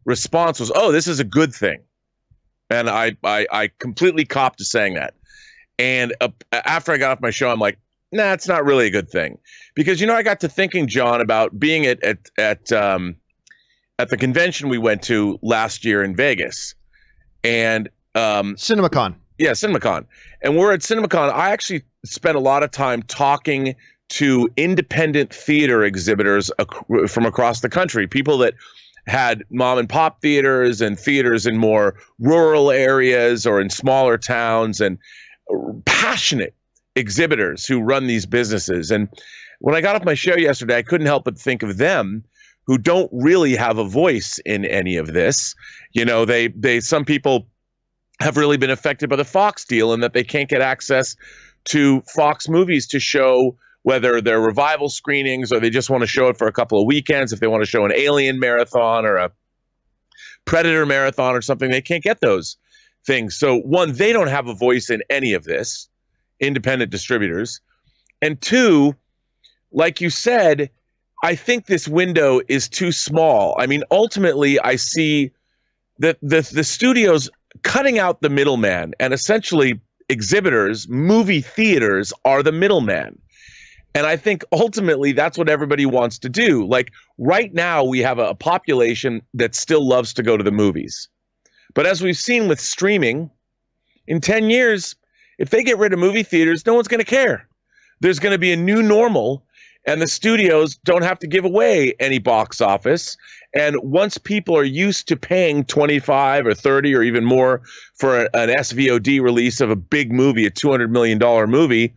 response was, "Oh, this is a good thing," and I completely copped to saying that. And after I got off my show, I'm like, "Nah, it's not really a good thing," because I got to thinking, John, about being at the convention we went to last year in Vegas, and CinemaCon. Yeah, CinemaCon. And we're at CinemaCon. I actually spent a lot of time talking to independent theater exhibitors from across the country, people that had mom and pop theaters and theaters in more rural areas or in smaller towns, and passionate exhibitors who run these businesses. And when I got off my show yesterday, I couldn't help but think of them, who don't really have a voice in any of this. Some people have really been affected by the Fox deal, and that they can't get access to Fox movies to show, whether they're revival screenings or they just want to show it for a couple of weekends. If they want to show an Alien marathon or a Predator marathon or something, they can't get those things. So one, they don't have a voice in any of this, independent distributors. And two, like you said, I think this window is too small. I mean, ultimately, I see that the studios cutting out the middleman, and essentially exhibitors, movie theaters are the middleman. And I think ultimately that's what everybody wants to do. Like right now we have a population that still loves to go to the movies. But as we've seen with streaming, in 10 years, if they get rid of movie theaters, no one's going to care. There's going to be a new normal, and the studios don't have to give away any box office. And once people are used to paying $25 or $30 or even more for an SVOD release of a big movie, a $200 million movie,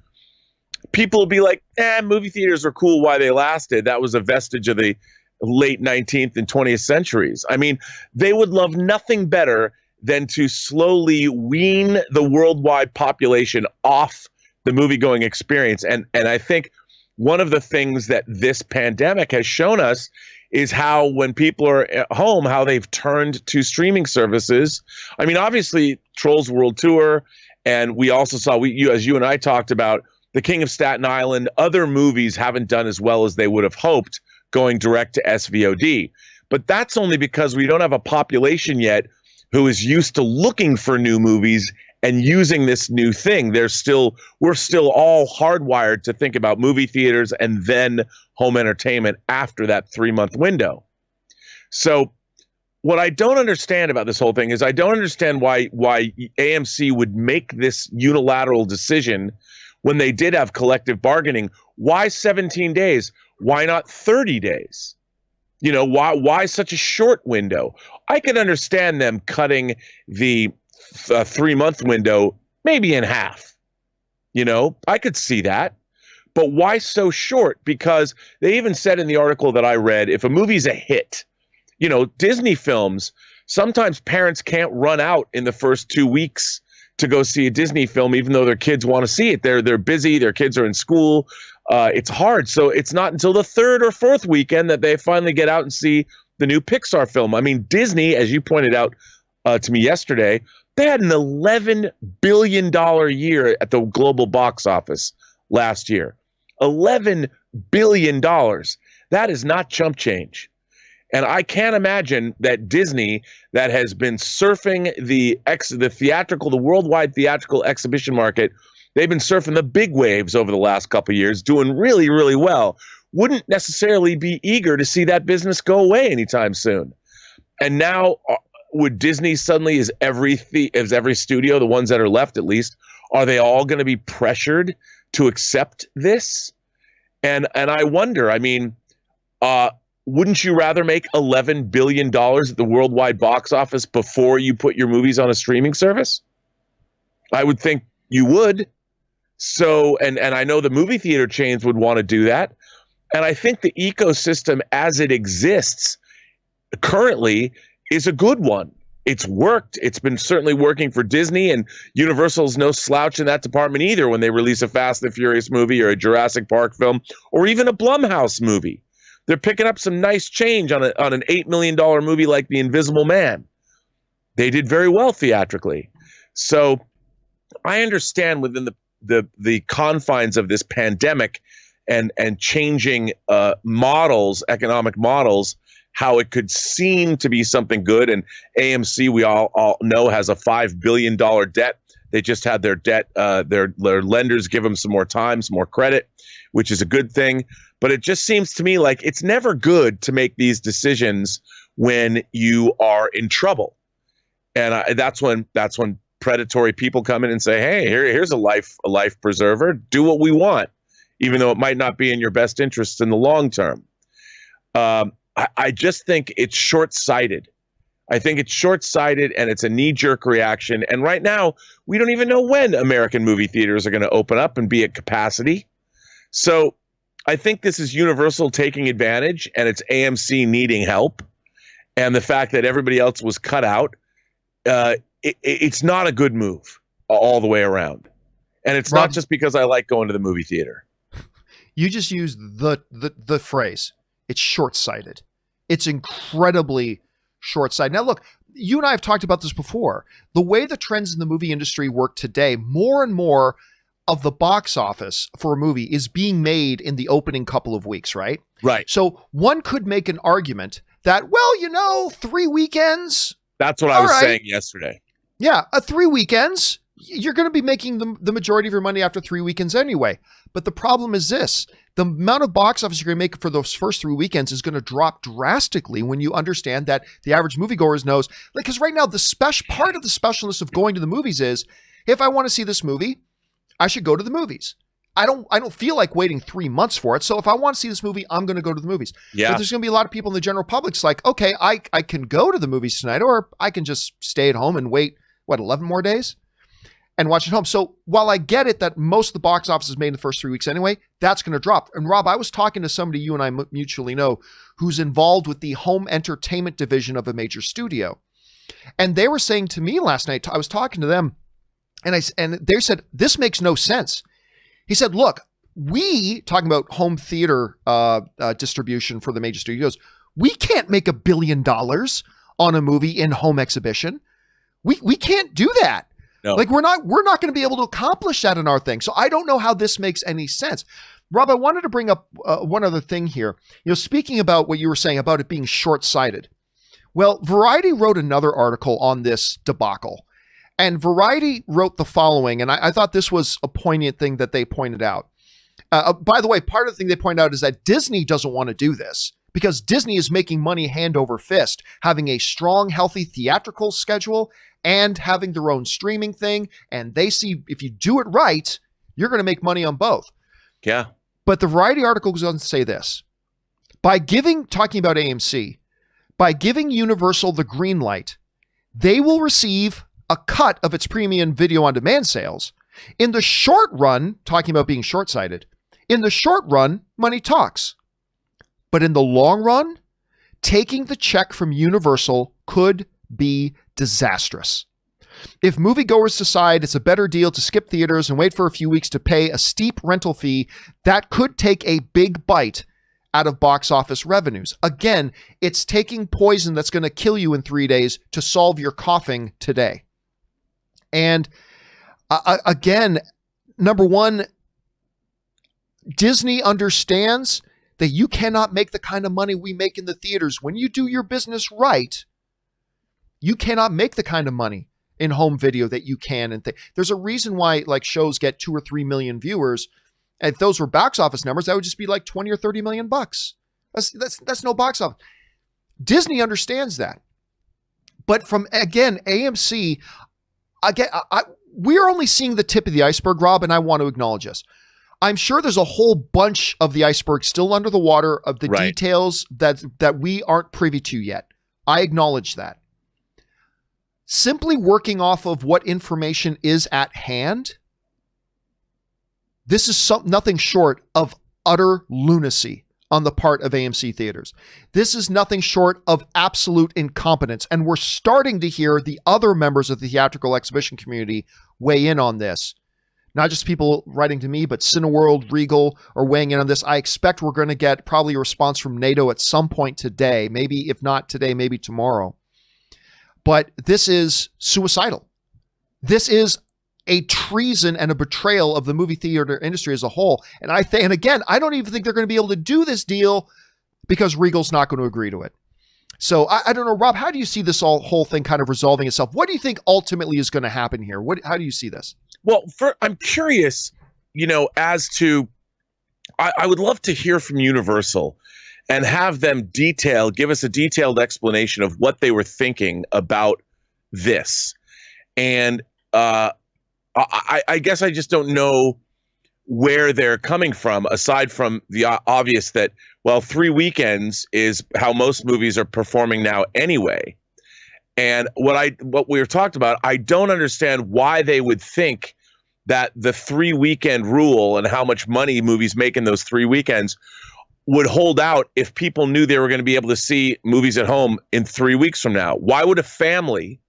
people will be like, movie theaters are cool while they lasted. That was a vestige of the late 19th and 20th centuries. I mean, they would love nothing better than to slowly wean the worldwide population off the movie-going experience. And I think one of the things that this pandemic has shown us is how, when people are at home, how they've turned to streaming services. I mean, obviously, Trolls World Tour, and we also saw, as you and I talked about, The King of Staten Island, other movies haven't done as well as they would have hoped going direct to SVOD. But that's only because we don't have a population yet who is used to looking for new movies and using this new thing. We're still all hardwired to think about movie theaters and then home entertainment after that 3-month window. So what I don't understand about this whole thing is I don't understand why AMC would make this unilateral decision when they did have collective bargaining. Why 17 days? Why not 30 days? Why such a short window? I could understand them cutting the 3-month window maybe in half. I could see that. But why so short? Because they even said in the article that I read, if a movie's a hit, Disney films, sometimes parents can't run out in the first 2 weeks to go see a Disney film, even though their kids want to see it. They're busy. Their kids are in school. It's hard. So it's not until the third or fourth weekend that they finally get out and see the new Pixar film. I mean, Disney, as you pointed out to me yesterday, they had an $11 billion year at the global box office last year. $11 billion. That is not chump change. And I can't imagine that Disney, that has been surfing the worldwide theatrical exhibition market, they've been surfing the big waves over the last couple of years, doing really, really well, wouldn't necessarily be eager to see that business go away anytime soon. And now, would Disney suddenly, is every studio, the ones that are left at least, are they all going to be pressured to accept this? And I wonder, I mean, wouldn't you rather make $11 billion at the worldwide box office before you put your movies on a streaming service? I would think you would. So, and I know the movie theater chains would want to do that. And I think the ecosystem as it exists currently is a good one. It's worked. It's been certainly working for Disney, and Universal's no slouch in that department either when they release a Fast and the Furious movie or a Jurassic Park film or even a Blumhouse movie. They're picking up some nice change on an $8 million movie like The Invisible Man. They did very well theatrically. So I understand within the confines of this pandemic and changing models, economic models, how it could seem to be something good. And AMC, we all know, has a $5 billion debt. They just had their debt, their lenders give them some more time, some more credit, which is a good thing. But it just seems to me like it's never good to make these decisions when you are in trouble. And that's when predatory people come in and say, hey, here's a life preserver. Do what we want, even though it might not be in your best interest in the long term. I just think it's short-sighted. I think it's short-sighted and it's a knee-jerk reaction. And right now, we don't even know when American movie theaters are going to open up and be at capacity. So I think this is Universal taking advantage, and it's AMC needing help. And the fact that everybody else was cut out, it's not a good move all the way around. And it's not just because I like going to the movie theater. You just used the phrase. It's short-sighted. It's incredibly short-sighted. Now, look, you and I have talked about this before. The way the trends in the movie industry work today, more and more of the box office for a movie is being made in the opening couple of weeks, right? Right. So one could make an argument that, well, 3 weekends. That's what I was saying yesterday. Yeah, 3 weekends. You're going to be making the majority of your money after 3 weekends anyway. But the problem is this. The amount of box office you're going to make for those first 3 weekends is going to drop drastically when you understand that the average moviegoer knows. Because right now, part of the specialness of going to the movies is, if I want to see this movie, I should go to the movies. I don't feel like waiting 3 months for it. So if I want to see this movie, I'm going to go to the movies. Yeah. But there's going to be a lot of people in the general public. It's like, okay, I can go to the movies tonight, or I can just stay at home and wait, 11 more days? And watch at home. So while I get it that most of the box office is made in the first 3 weeks anyway, that's going to drop. And Rob, I was talking to somebody you and I mutually know who's involved with the home entertainment division of a major studio. And they were saying to me last night, I was talking to them, and they said, this makes no sense. He said, look, talking about home theater distribution for the major studios, we can't make $1 billion on a movie in home exhibition. We can't do that. No. Like we're not going to be able to accomplish that in our thing. So I don't know how this makes any sense. Rob, I wanted to bring up one other thing here. Speaking about what you were saying about it being short-sighted. Well, Variety wrote another article on this debacle. And Variety wrote the following, and I thought this was a poignant thing that they pointed out. By the way, part of the thing they point out is that Disney doesn't want to do this because Disney is making money hand over fist, having a strong, healthy theatrical schedule and having their own streaming thing. And they see if you do it right, you're going to make money on both. Yeah. But the Variety article goes on to say this. Talking about AMC, by giving Universal the green light, they will receive a cut of its premium video on demand sales. In the short run, talking about being short-sighted, in the short run, money talks. But in the long run, taking the check from Universal could be disastrous. If moviegoers decide it's a better deal to skip theaters and wait for a few weeks to pay a steep rental fee, that could take a big bite out of box office revenues. Again, it's taking poison that's going to kill you in 3 days to solve your coughing today. And again, number one, Disney understands that you cannot make the kind of money we make in the theaters. When you do your business right, you cannot make the kind of money in home video that you can. And there's a reason why like shows get 2 or 3 million viewers. And if those were box office numbers, that would just be like 20 or 30 million bucks. That's no box office. Disney understands that. But from, again, AMC, we're only seeing the tip of the iceberg, Rob, and I want to acknowledge this. I'm sure there's a whole bunch of the iceberg still under the water of the details that we aren't privy to yet. I acknowledge that. Simply working off of what information is at hand, this is nothing short of utter lunacy on the part of AMC Theaters. This is nothing short of absolute incompetence. And we're starting to hear the other members of the theatrical exhibition community weigh in on this. Not just people writing to me, but Cineworld, Regal are weighing in on this. I expect we're going to get probably a response from NATO at some point today. Maybe if not today, maybe tomorrow. But this is suicidal. This is a treason and a betrayal of the movie theater industry as a whole. And again, I don't even think they're going to be able to do this deal because Regal's not going to agree to it. So I don't know, Rob, how do you see this whole thing kind of resolving itself? What do you think ultimately is going to happen here? How do you see this? Well, I'm curious, as to, I would love to hear from Universal and have them give us a detailed explanation of what they were thinking about this. And I guess I just don't know where they're coming from, aside from the obvious that, well, 3 weekends is how most movies are performing now anyway. And what we were talked about, I don't understand why they would think that the 3 weekend rule and how much money movies make in those 3 weekends would hold out if people knew they were going to be able to see movies at home in 3 weeks from now. Why would a family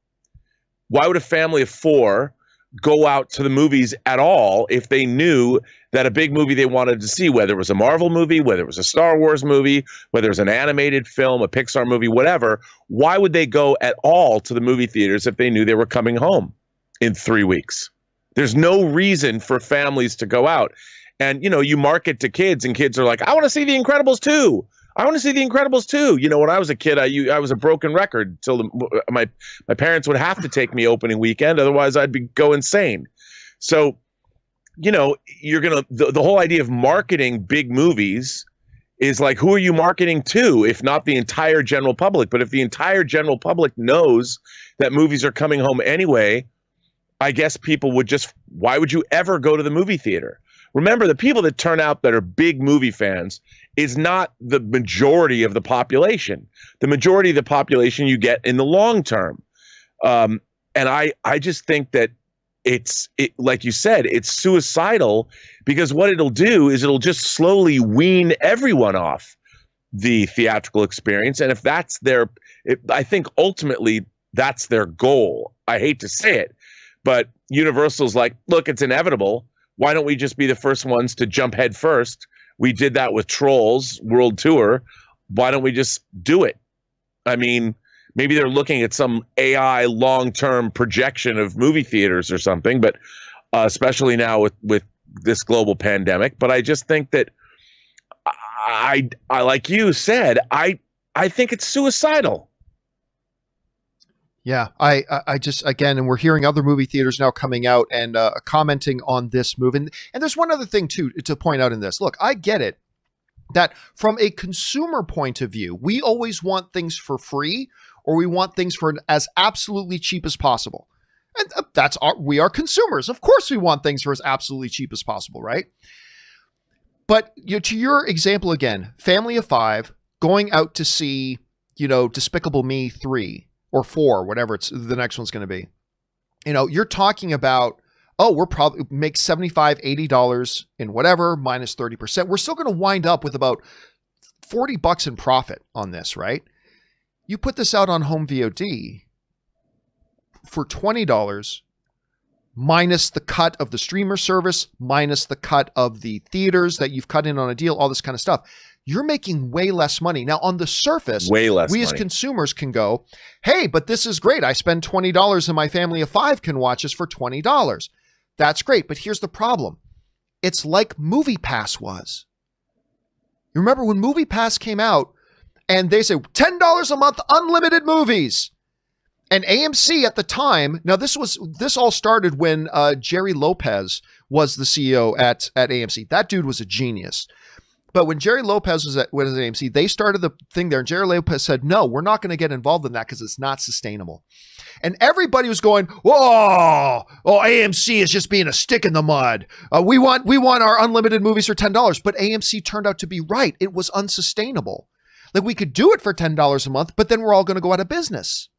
of 4 go out to the movies at all if they knew that a big movie they wanted to see, whether it was a Marvel movie, whether it was a Star Wars movie, whether it was an animated film, a Pixar movie, whatever, why would they go at all to the movie theaters if they knew they were coming home in 3 weeks? There's no reason for families to go out. And, you market to kids and kids are like, I want to see The Incredibles 2. I want to see The Incredibles 2. When I was a kid, I was a broken record till my parents would have to take me opening weekend. Otherwise, I'd go insane. So, you're going to the whole idea of marketing big movies is like, who are you marketing to, if not the entire general public? But if the entire general public knows that movies are coming home anyway, I guess people would why would you ever go to the movie theater? Remember, the people that turn out that are big movie fans is not the majority of the population. The majority of the population you get in the long term. And I just think that it's like you said, it's suicidal, because what it'll do is it'll just slowly wean everyone off the theatrical experience. And if that's I think ultimately that's their goal. I hate to say it, but Universal's like, look, it's inevitable. Why don't we just be the first ones to jump head first? We did that with Trolls World Tour. Why don't we just do it? I mean, maybe they're looking at some AI long-term projection of movie theaters or something, but especially now with this global pandemic. But I just think that I like you said, I think it's suicidal. Yeah, I just, again, and we're hearing other movie theaters now coming out and commenting on this move. And there's one other thing, too, to point out in this. Look, I get it that from a consumer point of view, we always want things for free, or we want things for as absolutely cheap as possible. And we are consumers. Of course we want things for as absolutely cheap as possible, right? But to your example again, family of 5 going out to see, Despicable Me 3 or 4, whatever the next one's going to be. You're talking about, we're probably make $75, $80 in whatever, minus 30%. We're still going to wind up with about $40 in profit on this, right? You put this out on home VOD, for $20 minus the cut of the streamer service, minus the cut of the theaters that you've cut in on a deal, all this kind of stuff, you're making way less money. Now, on the surface, way less we as consumers can go, hey, but this is great. I spend $20 and my family of 5 can watch this for $20. That's great. But here's the problem. It's like MoviePass was. You remember when MoviePass came out and they say $10 a month, unlimited movies. And AMC at the time, now this all started when Jerry Lopez was the CEO at AMC. That dude was a genius. But when Jerry Lopez was at AMC, they started the thing there. And Jerry Lopez said, no, we're not going to get involved in that because it's not sustainable. And everybody was going, AMC is just being a stick in the mud. We want our unlimited movies for $10. But AMC turned out to be right. It was unsustainable. Like, we could do it for $10 a month, but then we're all going to go out of business.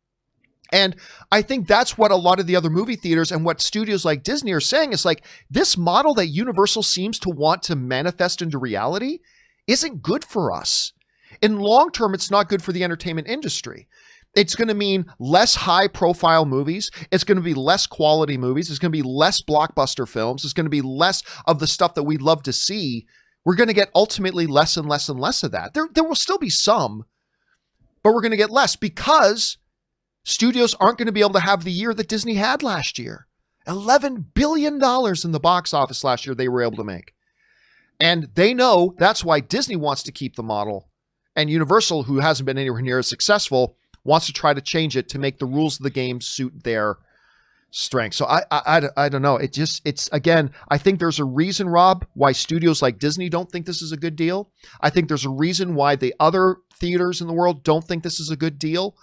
And I think that's what a lot of the other movie theaters and what studios like Disney are saying is like, this model that Universal seems to want to manifest into reality isn't good for us. In long term, it's not good for the entertainment industry. It's going to mean less high profile movies. It's going to be less quality movies. It's going to be less blockbuster films. It's going to be less of the stuff that we love to see. We're going to get ultimately less and less and less of that. There will still be some, but we're going to get less because studios aren't going to be able to have the year that Disney had last year. $11 billion in the box office last year they were able to make. And they know that's why Disney wants to keep the model. And Universal, who hasn't been anywhere near as successful, wants to try to change it to make the rules of the game suit their strength. So I don't know. It's again, I think there's a reason, Rob, why studios like Disney don't think this is a good deal. I think there's a reason why the other theaters in the world don't think this is a good deal.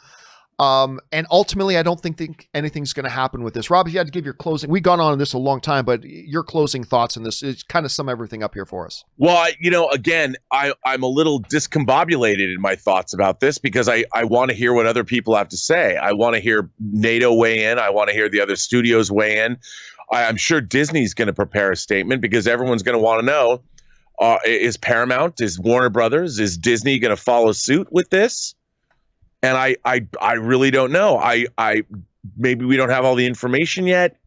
And ultimately, I don't think anything's going to happen with this. Rob, if you had to give your closing, we've gone on this a long time, but your closing thoughts on this is kind of sum everything up here for us. Well, again, I'm a little discombobulated in my thoughts about this because I want to hear what other people have to say. I want to hear NATO weigh in. I want to hear the other studios weigh in. I'm sure Disney's going to prepare a statement because everyone's going to want to know, is Paramount, is Warner Brothers, is Disney going to follow suit with this? And I really don't know. I maybe we don't have all the information yet,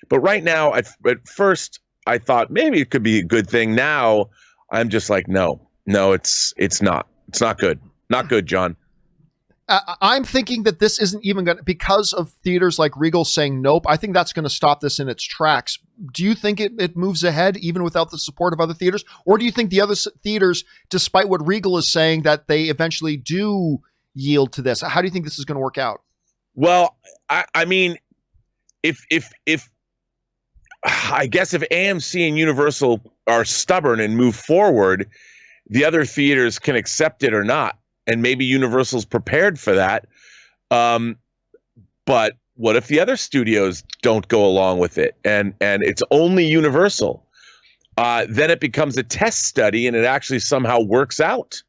but right now, at first I thought maybe it could be a good thing. Now I'm just like, no, it's not good. Not good, John. I'm thinking that this isn't even going to, because of theaters like Regal saying nope, I think that's going to stop this in its tracks. Do you think it moves ahead even without the support of other theaters? Or do you think the other theaters, despite what Regal is saying, that they eventually do yield to this? How do you think this is going to work out? Well, I mean, if I guess if AMC and Universal are stubborn and move forward, the other theaters can accept it or not, and maybe Universal's prepared for that. But what if the other studios don't go along with it, and it's only Universal? Then it becomes a test study, and it actually somehow works out.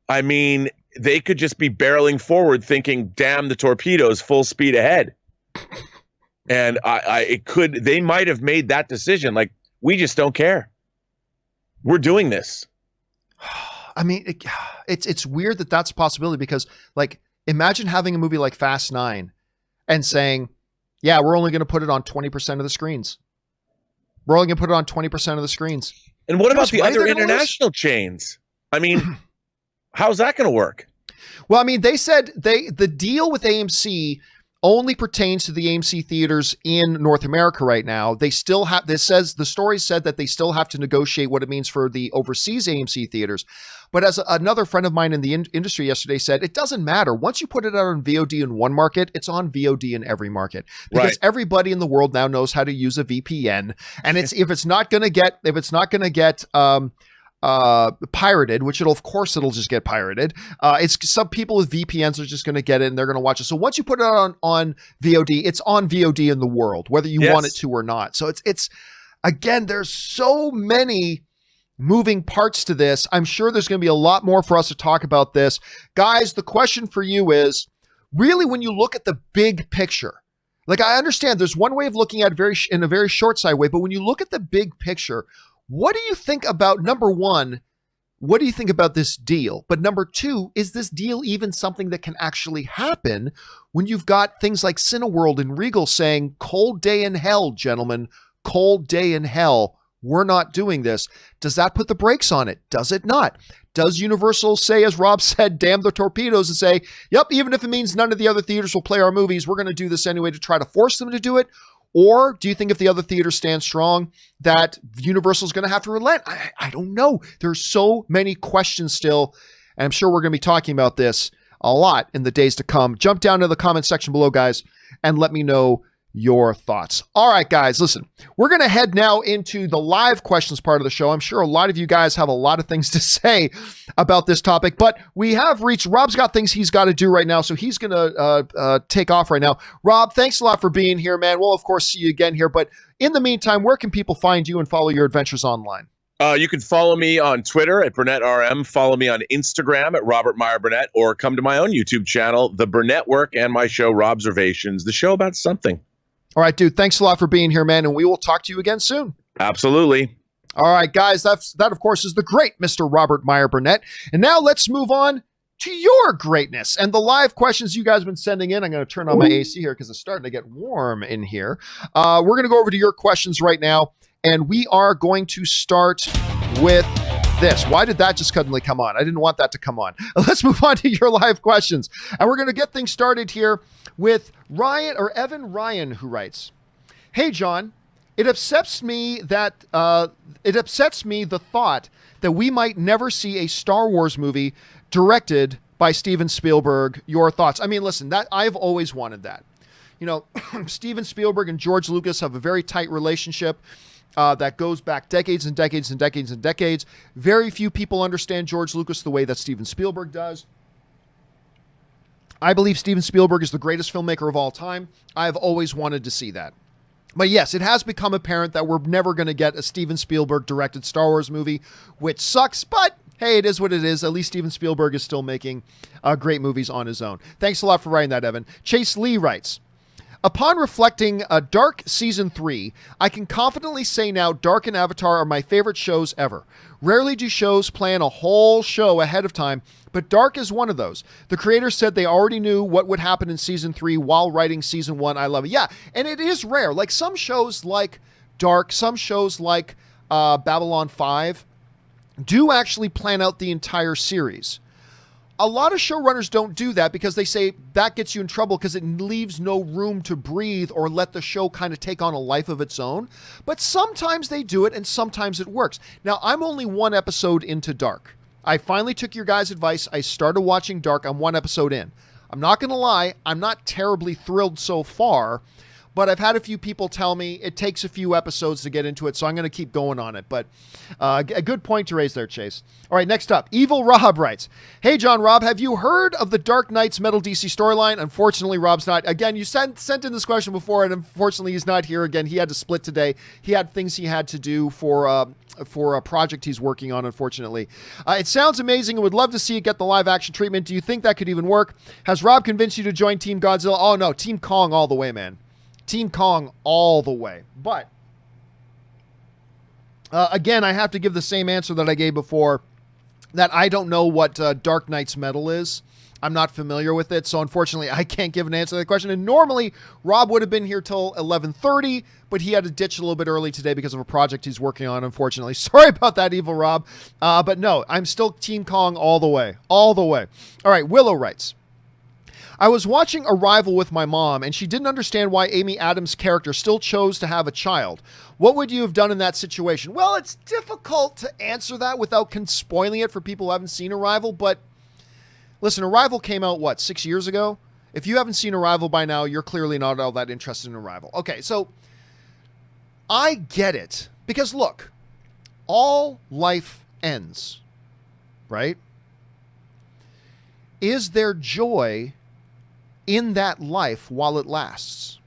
I mean, they could just be barreling forward thinking, damn the torpedoes, full speed ahead. And they might have made that decision. Like, we just don't care. We're doing this. I mean, it's weird that that's a possibility because, like, imagine having a movie like Fast 9 and saying, yeah, we're only going to put it on 20% of the screens. We're only going to put it on 20% of the screens. And what about the other international chains? I mean, how's that going to work? Well, I mean, they said the deal with AMC only pertains to the AMC theaters in North America right now. They still have, the story said that they still have to negotiate what it means for the overseas AMC theaters. But as another friend of mine in the industry yesterday said, it doesn't matter. Once you put it out on VOD in one market, it's on VOD in every market because everybody in the world now knows how to use a VPN. And if it's not going to get pirated, which it'll just get pirated. It's some people with VPNs are just going to get it and they're going to watch it. So once you put it on VOD, it's on VOD in the world, whether you want it to or not. So it's again, there's so many moving parts to this. I'm sure there's going to be a lot more for us to talk about this. Guys, the question for you is really, when you look at the big picture, like, I understand there's one way of looking at it in a very short side way, but when you look at the big picture, what do you think about, number one, what do you think about this deal? But number two, is this deal even something that can actually happen when you've got things like Cineworld and Regal saying, cold day in hell, gentlemen, cold day in hell. We're not doing this. Does that put the brakes on it? Does it not? Does Universal say, as Rob said, damn the torpedoes, and say, yep, even if it means none of the other theaters will play our movies, we're going to do this anyway to try to force them to do it? Or do you think if the other theaters stand strong, that Universal is going to have to relent? I don't know. There's so many questions still, and I'm sure we're going to be talking about this a lot in the days to come. Jump down to the comment section below, guys, and let me know your thoughts. All right, guys, listen, we're going to head now into the live questions part of the show. I'm sure a lot of you guys have a lot of things to say about this topic, but we have reached, Rob's got things he's got to do right now, so he's going to take off right now. Rob, thanks a lot for being here, man. We'll, of course, see you again here, but in the meantime, where can people find you and follow your adventures online? You can follow me on Twitter at BurnettRM, follow me on Instagram at Robert Meyer Burnett, or come to my own YouTube channel, The Burnett Work, and my show, Robservations, the show about something. All right, dude, thanks a lot for being here, man, and we will talk to you again soon. Absolutely. All right, guys, that, of course, is the great Mr. Robert Meyer Burnett. And now let's move on to your greatness and the live questions you guys have been sending in. I'm going to turn on my AC here because it's starting to get warm in here. We're going to go over to your questions right now, and we are going to start with this. Why did that just suddenly come on? I didn't want that to come on. Let's move on to your live questions. And we're going to get things started here with Evan Ryan, who writes, "Hey, John, it upsets me the thought that we might never see a Star Wars movie directed by Steven Spielberg. Your thoughts?" I mean, listen, that I've always wanted that. You know, Steven Spielberg and George Lucas have a very tight relationship that goes back decades and decades and decades and decades. Very few people understand George Lucas the way that Steven Spielberg does. I believe Steven Spielberg is the greatest filmmaker of all time. I've always wanted to see that. But yes, it has become apparent that we're never going to get a Steven Spielberg directed Star Wars movie, which sucks, but hey, it is what it is. At least Steven Spielberg is still making great movies on his own. Thanks a lot for writing that, Evan. Chase Lee writes, "Upon reflecting Dark Season 3, I can confidently say now Dark and Avatar are my favorite shows ever. Rarely do shows plan a whole show ahead of time, but Dark is one of those. The creators said they already knew what would happen in Season 3 while writing Season 1. I love it." Yeah, and it is rare. Like some shows like Dark, some shows like Babylon 5 do actually plan out the entire series. A lot of showrunners don't do that because they say that gets you in trouble because it leaves no room to breathe or let the show kind of take on a life of its own. But sometimes they do it and sometimes it works. Now, I'm only one episode into Dark. I finally took your guys' advice. I started watching Dark. I'm one episode in. I'm not going to lie. I'm not terribly thrilled so far, but I've had a few people tell me it takes a few episodes to get into it, so I'm going to keep going on it. But a good point to raise there, Chase. All right, next up, Evil Rob writes, "Hey, John Rob, have you heard of the Dark Knight's Metal DC storyline?" Unfortunately, Rob's not. Again, you sent in this question before, and unfortunately, he's not here again. He had to split today. He had things he had to do for a project he's working on, unfortunately. "It sounds amazing and would love to see it get the live action treatment. Do you think that could even work? Has Rob convinced you to join Team Godzilla?" Oh, no, Team Kong all the way, man. Team Kong all the way. But again, I have to give the same answer that I gave before, that I don't know what Dark Knight's metal is. I'm not familiar with it, so unfortunately I can't give an answer to that question. And normally Rob would have been here till 11:30, but he had to ditch a little bit early today because of a project he's working on, unfortunately. Sorry about that, Evil Rob. But no, I'm still Team Kong all the way. All the way. All right, Willow writes, "I was watching Arrival with my mom, and she didn't understand why Amy Adams' character still chose to have a child. What would you have done in that situation?" Well, it's difficult to answer that without spoiling it for people who haven't seen Arrival, but listen, Arrival came out, 6 years ago? If you haven't seen Arrival by now, you're clearly not all that interested in Arrival. Okay, so I get it, because look, all life ends, right? Is there joy in that life while it lasts?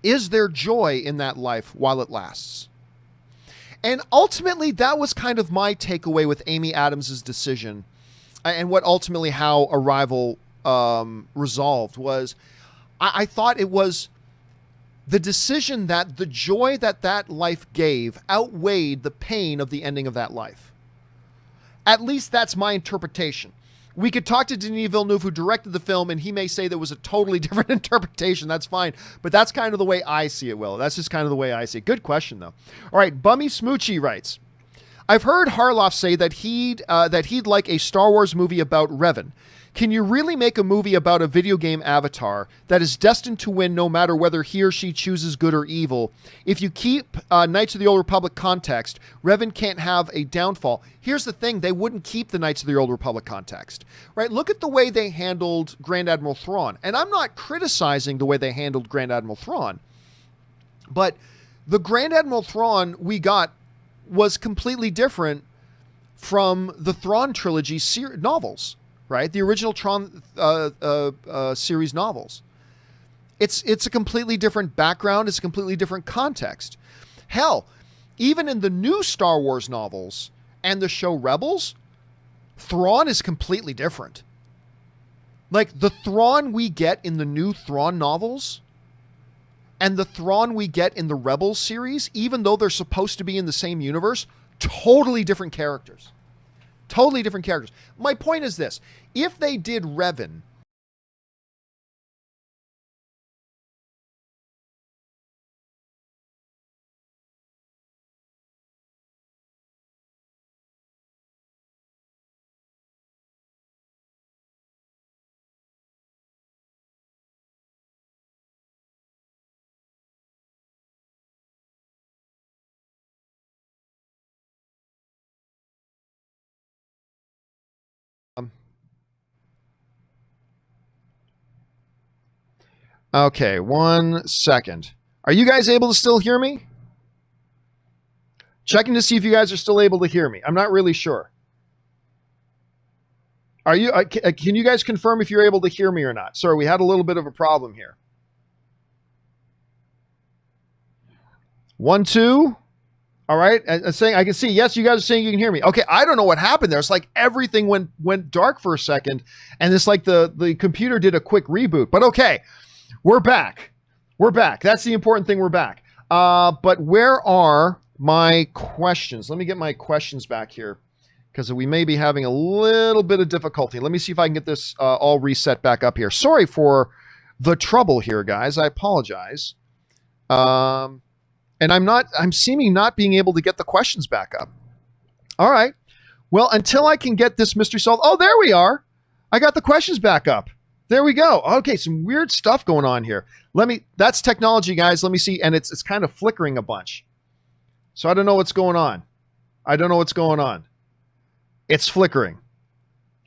Is there joy in that life while it lasts? And ultimately, that was kind of my takeaway with Amy Adams' decision, and what ultimately how Arrival resolved was, I thought it was the decision that the joy that life gave outweighed the pain of the ending of that life. At least that's my interpretation. We could talk to Denis Villeneuve, who directed the film, and he may say there was a totally different interpretation. That's fine. But that's kind of the way I see it, Will. That's just kind of the way I see it. Good question, though. All right, Bummy Smoochie writes, I've heard Harloff say that he'd like a Star Wars movie about Revan. Can you really make a movie about a video game avatar that is destined to win no matter whether he or she chooses good or evil? If you keep Knights of the Old Republic context, Revan can't have a downfall. Here's the thing. They wouldn't keep the Knights of the Old Republic context, right? Look at the way they handled Grand Admiral Thrawn. And I'm not criticizing the way they handled Grand Admiral Thrawn, but the Grand Admiral Thrawn we got was completely different from the Thrawn trilogy novels. Right, the original Tron series novels. It's a completely different background. It's a completely different context. Hell, even in the new Star Wars novels and the show Rebels, Thrawn is completely different. Like the Thrawn we get in the new Thrawn novels and the Thrawn we get in the Rebels series, even though they're supposed to be in the same universe, totally different characters. Totally different characters. My point is this. If they did Revan, okay, 1 second. Are you guys able to still hear me? Checking to see if you guys are still able to hear me. I'm not really sure. Are you? Can you guys confirm if you're able to hear me or not? Sorry, we had a little bit of a problem here. 1, 2. All right. Saying I can see. Yes, you guys are saying you can hear me. Okay. I don't know what happened there. It's like everything went dark for a second, and it's like the computer did a quick reboot. But okay. We're back. We're back. That's the important thing. We're back. But where are my questions? Let me get my questions back here because we may be having a little bit of difficulty. Let me see if I can get this all reset back up here. Sorry for the trouble here, guys. I apologize. And I'm seeming not being able to get the questions back up. All right. Well, until I can get this mystery solved. Oh, there we are. I got the questions back up. There we go. Okay, some weird stuff going on here. That's technology, guys. Let me see. And it's kind of flickering a bunch. So I don't know what's going on. It's flickering.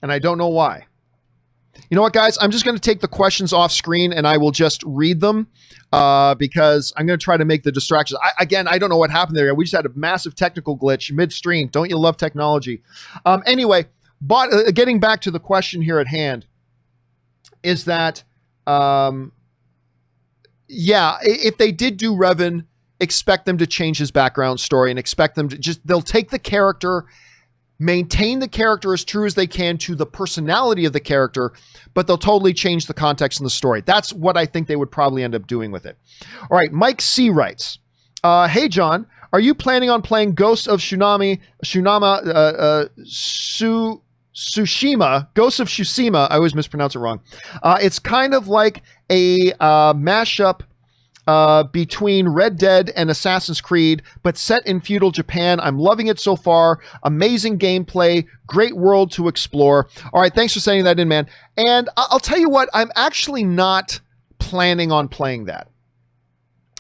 And I don't know why. You know what, guys? I'm just going to take the questions off screen and I will just read them because I'm going to try to make the distractions. I don't know what happened there. We just had a massive technical glitch midstream. Don't you love technology? Anyway, but getting back to the question here at hand, is that, if they did do Revan, expect them to change his background story and expect them to they'll take the character, maintain the character as true as they can to the personality of the character, but they'll totally change the context in the story. That's what I think they would probably end up doing with it. All right, Mike C. writes, hey, John, are you planning on playing Ghost of Tsushima, Ghost of Tsushima. I always mispronounce it wrong. It's kind of like a mashup between Red Dead and Assassin's Creed, but set in feudal Japan. I'm loving it so far. Amazing gameplay, great world to explore. All right, thanks for sending that in, man. And I'll tell you what, I'm actually not planning on playing that.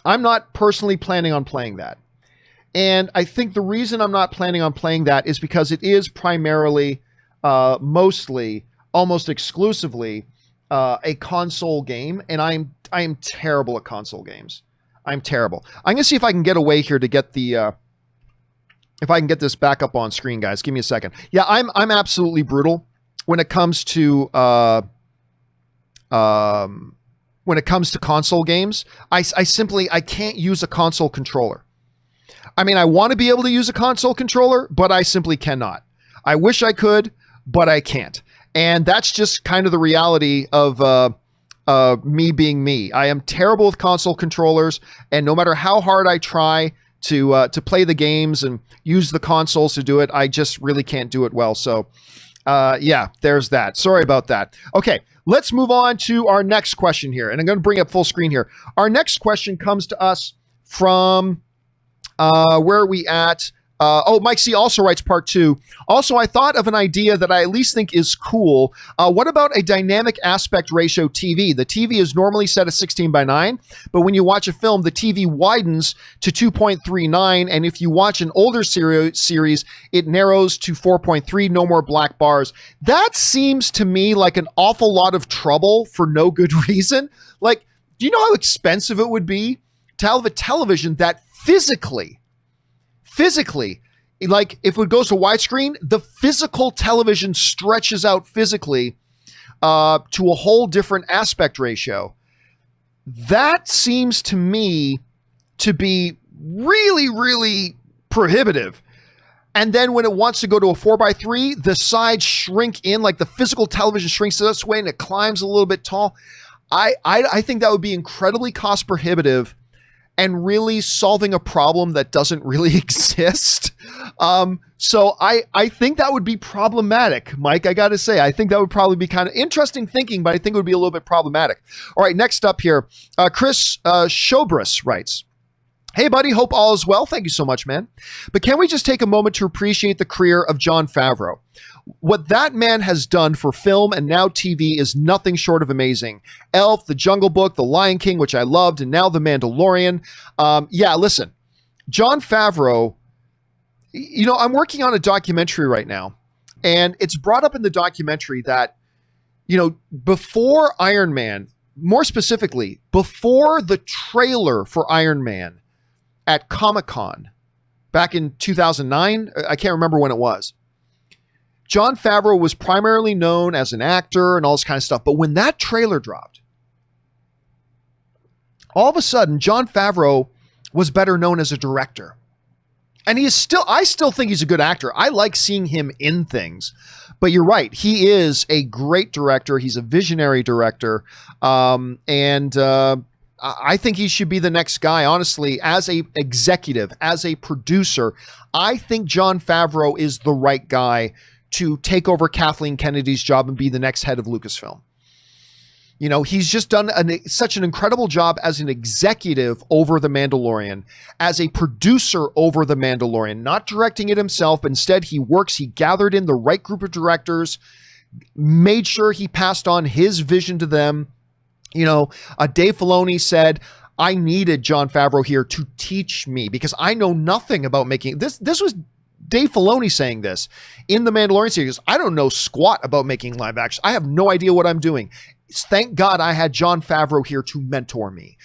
I'm not personally planning on playing that. And I think the reason I'm not planning on playing that is because it is primarily mostly, almost exclusively, a console game, and I am terrible at console games. I'm terrible. I'm gonna see if I can get away here to get the if I can get this back up on screen, guys. Give me a second. Yeah, I'm absolutely brutal when it comes to console games. I simply can't use a console controller. I mean, I want to be able to use a console controller, but I simply cannot. I wish I could, but I can't. And that's just kind of the reality of me being me. I am terrible with console controllers, and no matter how hard I try to play the games and use the consoles to do it. I just really can't do it well. So yeah, there's that. Sorry about that. Okay, let's move on to our next question here. And I'm going to bring up full screen here. Our next question comes to us from, where are we at? Mike C also writes part 2. Also, I thought of an idea that I at least think is cool. What about a dynamic aspect ratio TV? The TV is normally set at 16:9, but when you watch a film, the TV widens to 2.39. And if you watch an older series, it narrows to 4.3, no more black bars. That seems to me like an awful lot of trouble for no good reason. Like, do you know how expensive it would be to have a television that physically, like if it goes to widescreen, the physical television stretches out physically to a whole different aspect ratio? That seems to me to be really, really prohibitive. And then when it wants to go to a 4:3, the sides shrink in, like the physical television shrinks this way and it climbs a little bit tall. I think that would be incredibly cost prohibitive and really solving a problem that doesn't really exist. So I think that would be problematic, Mike. I got to say, I think that would probably be kind of interesting thinking, but I think it would be a little bit problematic. All right, next up here, Chris Shobris writes, "Hey, buddy, hope all is well. Thank you so much, man. But can we just take a moment to appreciate the career of Jon Favreau? What that man has done for film and now TV is nothing short of amazing. Elf, The Jungle Book, The Lion King, which I loved, and now The Mandalorian." Yeah, listen, Jon Favreau, you know, I'm working on a documentary right now, and it's brought up in the documentary that, you know, before Iron Man, more specifically, before the trailer for Iron Man at Comic-Con back in 2009, I can't remember when it was, Jon Favreau was primarily known as an actor and all this kind of stuff. But when that trailer dropped, all of a sudden, Jon Favreau was better known as a director. And he is still, I still think he's a good actor. I like seeing him in things. But you're right. He is a great director. He's a visionary director. I think he should be the next guy, honestly, as a executive, as a producer. I think Jon Favreau is the right guy to take over Kathleen Kennedy's job and be the next head of Lucasfilm. You know, he's just done such an incredible job as an executive over The Mandalorian, as a producer over The Mandalorian, not directing it himself, but instead he gathered in the right group of directors, made sure he passed on his vision to them. You know, Dave Filoni said, "I needed Jon Favreau here to teach me because I know nothing about making this." This was Dave Filoni saying this in the Mandalorian series. "I don't know squat about making live action. I have no idea what I'm doing. Thank God I had Jon Favreau here to mentor me."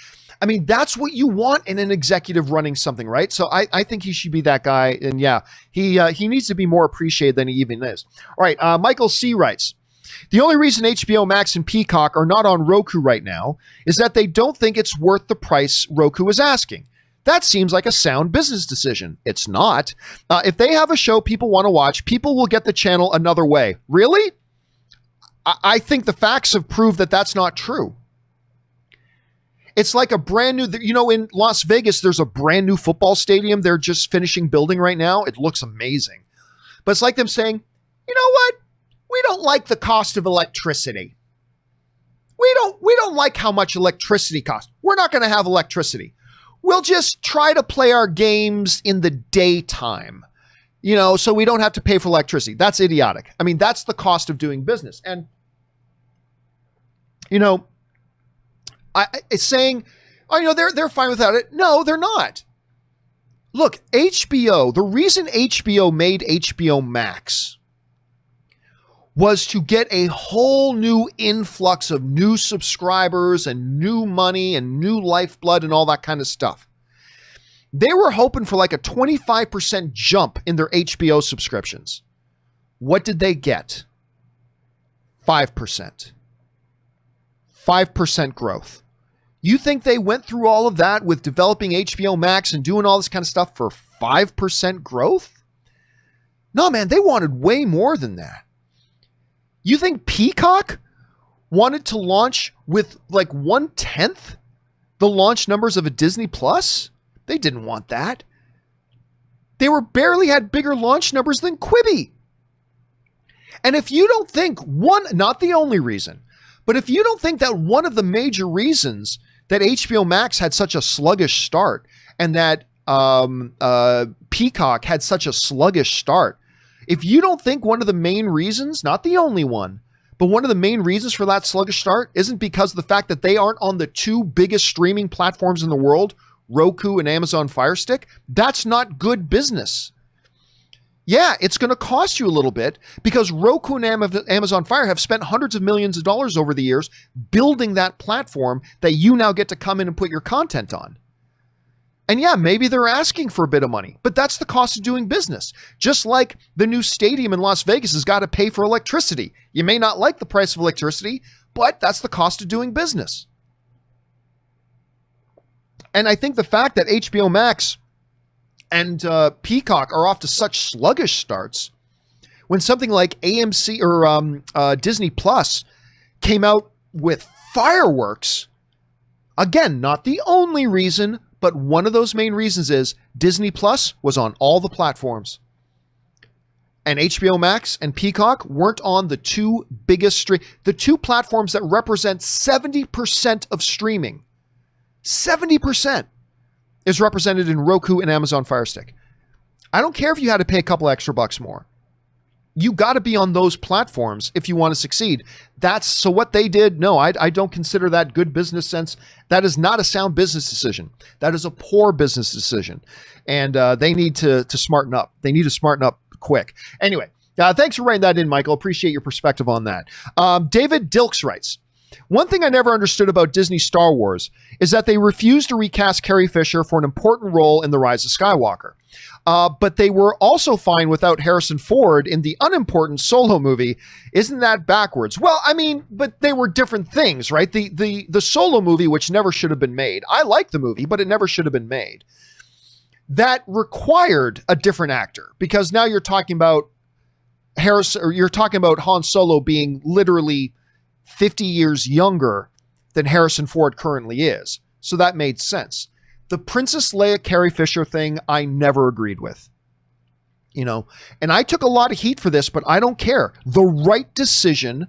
I mean, that's what you want in an executive running something, right? So I think he should be that guy. And yeah, he needs to be more appreciated than he even is. All right, Michael C. writes, "The only reason HBO Max and Peacock are not on Roku right now is that they don't think it's worth the price Roku is asking. That seems like a sound business decision." It's not. If they have a show people want to watch, people will get the channel another way. Really? I think the facts have proved that that's not true. It's like a brand new, you know, in Las Vegas, there's a brand new football stadium they're just finishing building right now. It looks amazing. But it's like them saying, "You know what? We don't like the cost of electricity. We don't like how much electricity costs. We're not going to have electricity. We'll just try to play our games in the daytime, you know, so we don't have to pay for electricity." That's idiotic. I mean, that's the cost of doing business. And, you know, it's saying, "Oh, you know, they're fine without it." No, they're not. Look, HBO, the reason HBO made HBO Max was to get a whole new influx of new subscribers and new money and new lifeblood and all that kind of stuff. They were hoping for like a 25% jump in their HBO subscriptions. What did they get? 5%. 5% growth. You think they went through all of that with developing HBO Max and doing all this kind of stuff for 5% growth? No, man, they wanted way more than that. You think Peacock wanted to launch with like 1/10 the launch numbers of a Disney Plus? They didn't want that. They were barely had bigger launch numbers than Quibi. And if you don't think not the only reason, but if you don't think that one of the major reasons that HBO Max had such a sluggish start and that Peacock had such a sluggish start, if you don't think one of the main reasons, not the only one, but one of the main reasons for that sluggish start isn't because of the fact that they aren't on the two biggest streaming platforms in the world, Roku and Amazon Fire Stick, that's not good business. Yeah, it's going to cost you a little bit because Roku and Amazon Fire have spent hundreds of millions of dollars over the years building that platform that you now get to come in and put your content on. And yeah, maybe they're asking for a bit of money, but that's the cost of doing business. Just like the new stadium in Las Vegas has got to pay for electricity. You may not like the price of electricity, but that's the cost of doing business. And I think the fact that HBO Max and Peacock are off to such sluggish starts, when something like AMC or Disney Plus came out with fireworks, again, not the only reason, but one of those main reasons is Disney Plus was on all the platforms. And HBO Max and Peacock weren't on the two biggest the two platforms that represent 70% of streaming. 70% is represented in Roku and Amazon Fire Stick. I don't care if you had to pay a couple extra bucks more. You got to be on those platforms if you want to succeed. So what they did, no, I don't consider that good business sense. That is not a sound business decision. That is a poor business decision. And they need to smarten up. They need to smarten up quick. Anyway, thanks for writing that in, Michael. Appreciate your perspective on that. David Dilks writes, one thing I never understood about Disney Star Wars is that they refused to recast Carrie Fisher for an important role in The Rise of Skywalker. But they were also fine without Harrison Ford in the unimportant Solo movie. Isn't that backwards? Well, I mean, but they were different things, right? The Solo movie, which never should have been made. I like the movie, but it never should have been made. That required a different actor because now you're talking about you're talking about Han Solo being literally 50 years younger than Harrison Ford currently is. So that made sense. The Princess Leia Carrie Fisher thing, I never agreed with. You know, and I took a lot of heat for this, but I don't care. The right decision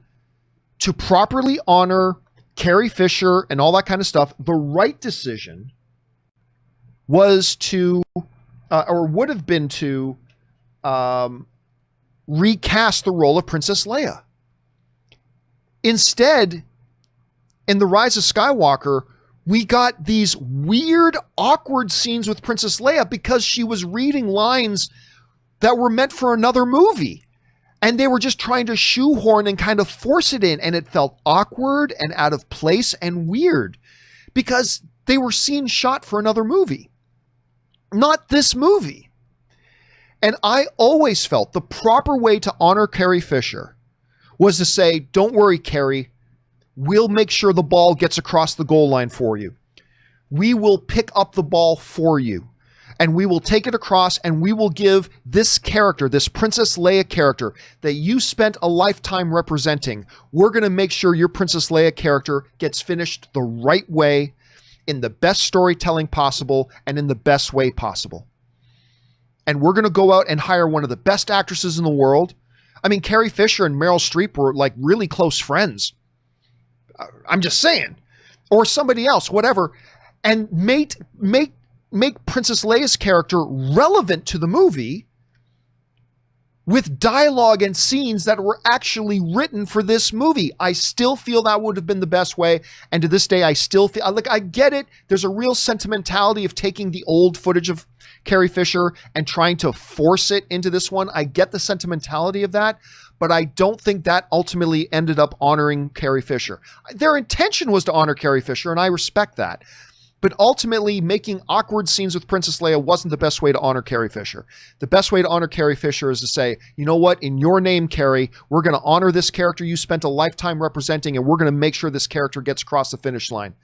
to properly honor Carrie Fisher and all that kind of stuff, the right decision was to, or would have been to, recast the role of Princess Leia. Instead, in The Rise of Skywalker, we got these weird, awkward scenes with Princess Leia because she was reading lines that were meant for another movie. And they were just trying to shoehorn and kind of force it in. And it felt awkward and out of place and weird because they were scenes shot for another movie, not this movie. And I always felt the proper way to honor Carrie Fisher was to say, don't worry, Carrie, we'll make sure the ball gets across the goal line for you. We will pick up the ball for you and we will take it across and we will give this character, this Princess Leia character that you spent a lifetime representing, we're going to make sure your Princess Leia character gets finished the right way, in the best storytelling possible and in the best way possible. And we're going to go out and hire one of the best actresses in the world. I mean, Carrie Fisher and Meryl Streep were like really close friends. I'm just saying, or somebody else, whatever, and make Princess Leia's character relevant to the movie with dialogue and scenes that were actually written for this movie. I still feel that would have been the best way. And to this day, I still feel like I get it. There's a real sentimentality of taking the old footage of Carrie Fisher and trying to force it into this one. I get the sentimentality of that, but I don't think that ultimately ended up honoring Carrie Fisher. Their intention was to honor Carrie Fisher, and I respect that. But ultimately, making awkward scenes with Princess Leia wasn't the best way to honor Carrie Fisher. The best way to honor Carrie Fisher is to say, you know what, in your name, Carrie, we're going to honor this character you spent a lifetime representing, and we're going to make sure this character gets across the finish line.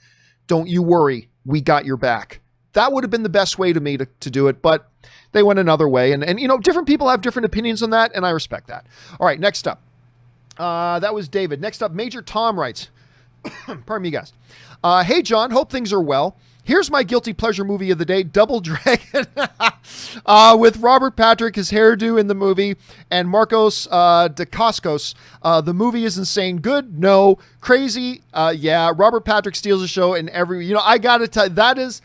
Don't you worry, we got your back. That would have been the best way to me to do it, but they went another way. And you know, different people have different opinions on that, and I respect that. All right, next up. That was David. Next up, Major Tom writes, pardon me, guys. Hey, John, hope things are well. Here's my guilty pleasure movie of the day, Double Dragon, with Robert Patrick, his hairdo in the movie, and Marcos Dacascos. The movie is insane. Good? No. Crazy? Yeah. Robert Patrick steals the show in every, I got to tell you, that is,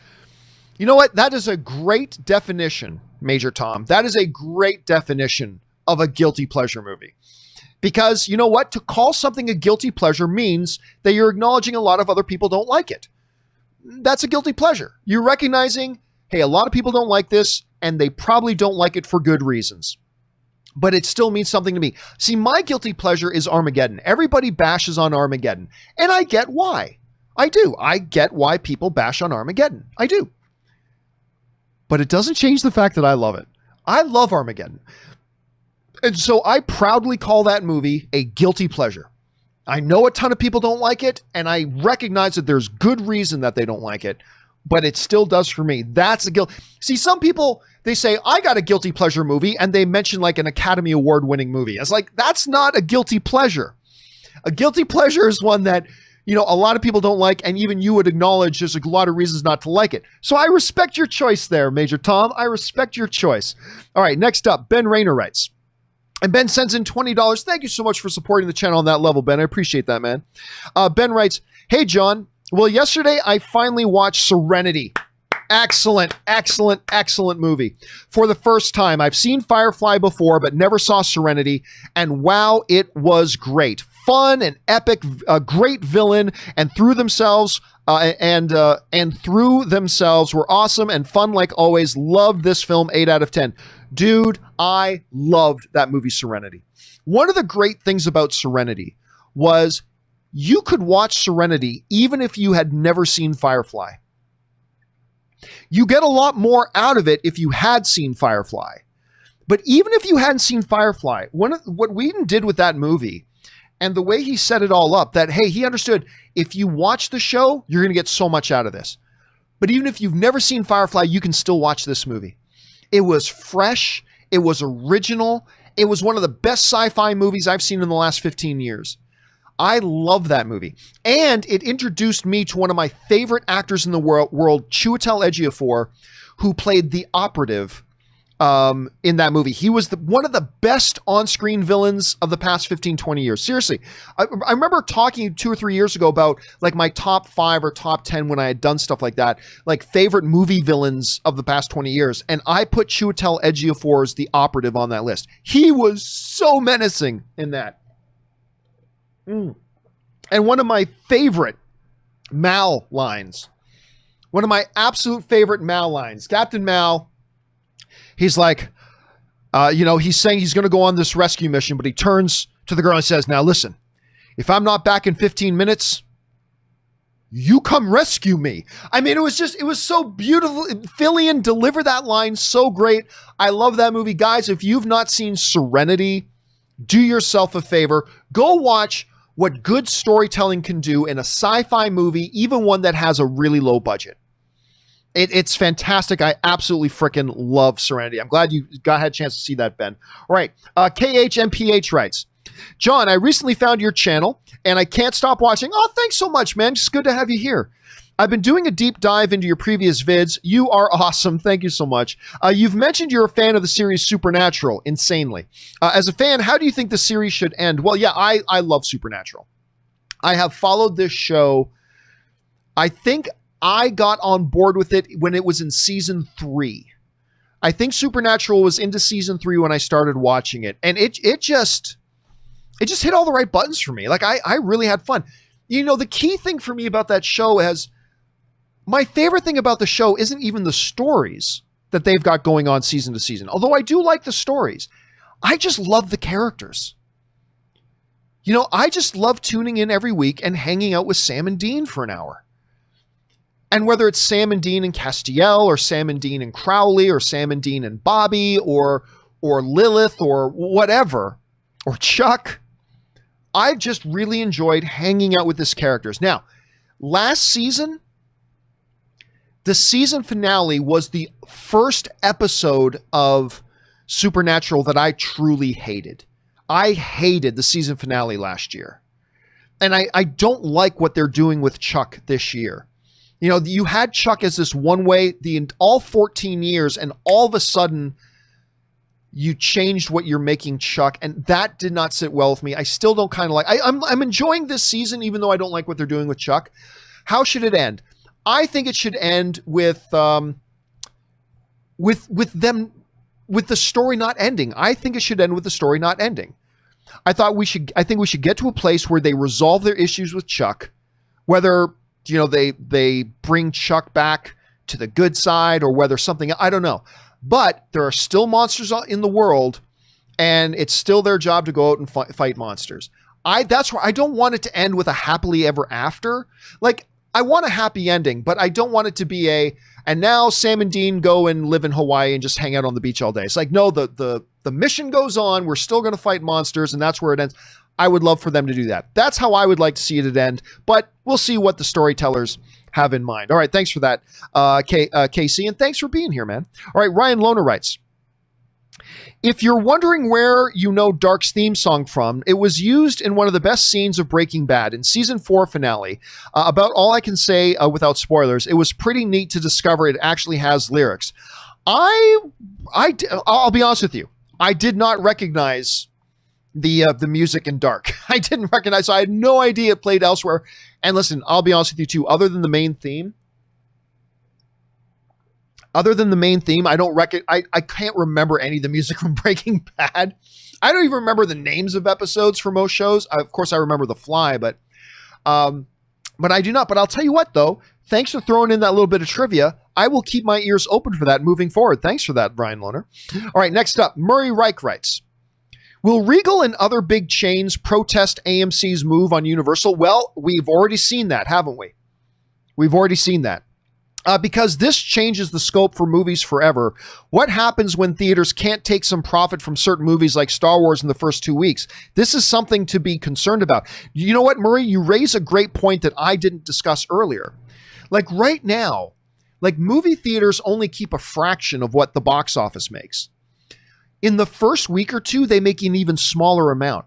you know what? That is a great definition, Major Tom. That is a great definition of a guilty pleasure movie. Because you know what? To call something a guilty pleasure means that you're acknowledging a lot of other people don't like it. That's a guilty pleasure. You're recognizing, hey, a lot of people don't like this, and they probably don't like it for good reasons. But it still means something to me. See, my guilty pleasure is Armageddon. Everybody bashes on Armageddon, and I get why. I do. I get why people bash on Armageddon. I do. But it doesn't change the fact that I love it. I love Armageddon. And so I proudly call that movie a guilty pleasure. I know a ton of people don't like it, and I recognize that there's good reason that they don't like it, but it still does for me. That's a guilt. See, some people, they say, I got a guilty pleasure movie, and they mention like an Academy Award winning movie. It's like, that's not a guilty pleasure. A guilty pleasure is one that, a lot of people don't like, and even you would acknowledge there's a lot of reasons not to like it. So I respect your choice there, Major Tom. I respect your choice. All right, next up, Ben Rayner writes, and Ben sends in $20. Thank you so much for supporting the channel on that level, Ben. I appreciate that, man. Ben writes, hey, John. Well, yesterday I finally watched Serenity. Excellent, excellent, excellent movie. For the first time, I've seen Firefly before, but never saw Serenity. And wow, it was great. Fun and epic, a great villain, and through themselves were awesome and fun like always. Loved this film, 8 out of 10. Dude, I loved that movie, Serenity. One of the great things about Serenity was you could watch Serenity even if you had never seen Firefly. You get a lot more out of it if you had seen Firefly. But even if you hadn't seen Firefly, what Whedon did with that movie and the way he set it all up, that, hey, he understood if you watch the show, you're going to get so much out of this. But even if you've never seen Firefly, you can still watch this movie. It was fresh. It was original. It was one of the best sci-fi movies I've seen in the last 15 years. I love that movie. And it introduced me to one of my favorite actors in the world, Chiwetel Ejiofor, who played the operative in that movie. He was one of the best on-screen villains of the past 15, 20 years. Seriously. I remember talking 2 or 3 years ago about like my top 5 or top 10 when I had done stuff like that, like favorite movie villains of the past 20 years. And I put Chiwetel Ejiofor as the operative on that list. He was so menacing in that. And one of my favorite Mal lines, one of my absolute favorite Mal lines, Captain Mal, he's like, he's saying he's going to go on this rescue mission, but he turns to the girl and says, now listen, if I'm not back in 15 minutes, you come rescue me. I mean, it was so beautiful. Fillion delivered that line so great. I love that movie. Guys, if you've not seen Serenity, do yourself a favor. Go watch what good storytelling can do in a sci-fi movie, even one that has a really low budget. It's fantastic. I absolutely freaking love Serenity. I'm glad you had a chance to see that, Ben. All right. KHMPH writes, John, I recently found your channel and I can't stop watching. Oh, thanks so much, man. Just good to have you here. I've been doing a deep dive into your previous vids. You are awesome. Thank you so much. You've mentioned you're a fan of the series Supernatural, insanely. As a fan, how do you think the series should end? Well, yeah, I love Supernatural. I have followed this show. I think I got on board with it when it was in season 3. I think Supernatural was into season 3 when I started watching it. And it just hit all the right buttons for me. Like I really had fun. The key thing for me about that show is my favorite thing about the show isn't even the stories that they've got going on season to season. Although I do like the stories. I just love the characters. I just love tuning in every week and hanging out with Sam and Dean for an hour. And whether it's Sam and Dean and Castiel, or Sam and Dean and Crowley, or Sam and Dean and Bobby, or Lilith, or whatever, or Chuck, I've just really enjoyed hanging out with these characters. Now, last season, the season finale was the first episode of Supernatural that I truly hated. I hated the season finale last year. And I don't like what they're doing with Chuck this year. You know, you had Chuck as this one way all 14 years, and all of a sudden you changed what you're making Chuck, and that did not sit well with me. I still don't kind of like. I'm enjoying this season, even though I don't like what they're doing with Chuck. How should it end? I think it should end with the story not ending. I think it should end with the story not ending. I think we should get to a place where they resolve their issues with Chuck, whether, you know, they bring Chuck back to the good side or whether something, I don't know. But there are still monsters in the world, and it's still their job to go out and fight monsters. That's where I don't want it to end with a happily ever after. Like, I want a happy ending, but I don't want it to be and now Sam and Dean go and live in Hawaii and just hang out on the beach all day. It's like, no, the mission goes on. We're still going to fight monsters, and that's where it ends. I would love for them to do that. That's how I would like to see it end, but we'll see what the storytellers have in mind. All right, thanks for that, KC, and thanks for being here, man. All right, Ryan Lohner writes, if you're wondering where you know Dark's theme song from, it was used in one of the best scenes of Breaking Bad in season 4 finale. About all I can say without spoilers, it was pretty neat to discover it actually has lyrics. I'll be honest with you, I did not recognize the music in Dark. I didn't recognize, so I had no idea it played elsewhere. And listen, I'll be honest with you too, other than the main theme, I can't remember any of the music from Breaking Bad. I don't even remember the names of episodes for most shows. Of course, I remember The Fly, but I do not. But I'll tell you what, though, thanks for throwing in that little bit of trivia. I will keep my ears open for that moving forward. Thanks for that, Brian Lohner. All right, next up, Murray Reich writes, will Regal and other big chains protest AMC's move on Universal? Well, we've already seen that, haven't we? We've already seen that. Because this changes the scope for movies forever. What happens when theaters can't take some profit from certain movies like Star Wars in the first 2 weeks? This is something to be concerned about. You know what, Murray? You raise a great point that I didn't discuss earlier. Like right now, like movie theaters only keep a fraction of what the box office makes. In the first week or two, they make an even smaller amount.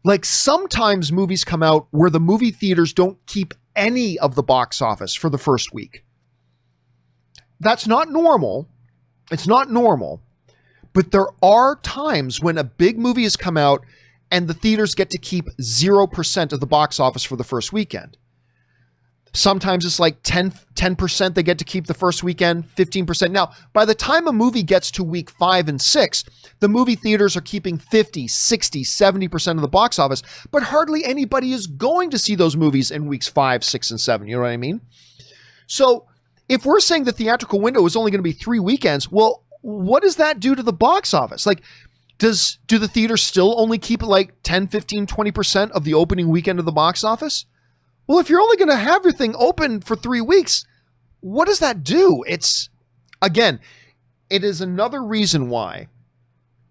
Like sometimes movies come out where the movie theaters don't keep any of the box office for the first week. That's not normal. It's not normal. But there are times when a big movie has come out and the theaters get to keep 0% of the box office for the first weekend. Sometimes it's like 10% they get to keep the first weekend, 15%. Now, by the time a movie gets to week 5 and 6, the movie theaters are keeping 50, 60, 70% of the box office, but hardly anybody is going to see those movies in weeks 5, 6, and 7. You know what I mean? So if we're saying the theatrical window is only going to be 3 weekends, well, what does that do to the box office? Like, do the theaters still only keep like 10, 15, 20% of the opening weekend of the box office? Well, if you're only going to have your thing open for 3 weeks, what does that do? Again, it is another reason why.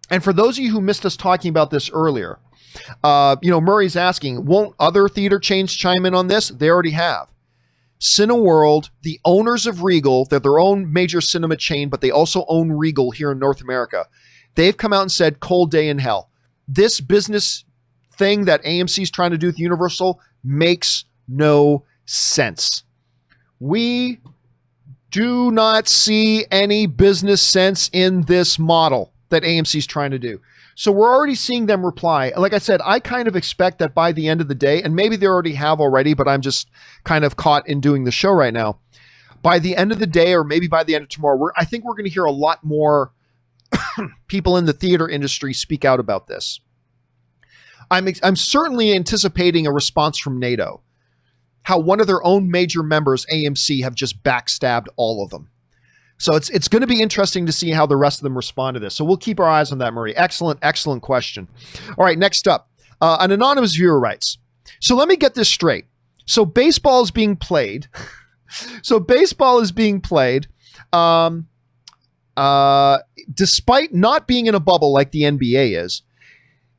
And for those of you who missed us talking about this earlier, Murray's asking, won't other theater chains chime in on this? They already have. Cineworld, the owners of Regal, they're their own major cinema chain, but they also own Regal here in North America. They've come out and said, cold day in hell. This business thing that AMC is trying to do with Universal makes no sense. We do not see any business sense in this model that AMC is trying to do. So we're already seeing them reply. Like I said, I kind of expect that by the end of the day, and maybe they already have already, but I'm just kind of caught in doing the show right now. By the end of the day, or maybe by the end of tomorrow, I think we're going to hear a lot more people in the theater industry speak out about this. I'm certainly anticipating a response from NATO. How one of their own major members, AMC, have just backstabbed all of them. So it's going to be interesting to see how the rest of them respond to this. So we'll keep our eyes on that, Murray. Excellent question. All right, next up, an anonymous viewer writes, so let me get this straight. So baseball is being played. Despite not being in a bubble like the NBA is.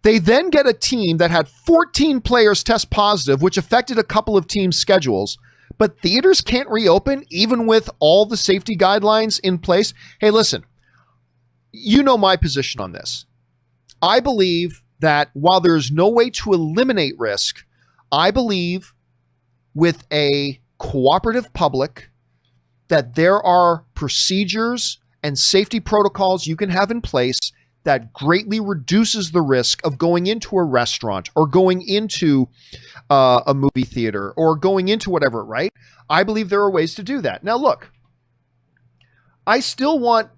They then get a team that had 14 players test positive, which affected a couple of teams' schedules. But theaters can't reopen even with all the safety guidelines in place. Hey, listen, you know my position on this. I believe that while there's no way to eliminate risk, I believe with a cooperative public, that there are procedures and safety protocols you can have in place that greatly reduces the risk of going into a restaurant or going into a movie theater or going into whatever, right? I believe there are ways to do that. Now, look, I still want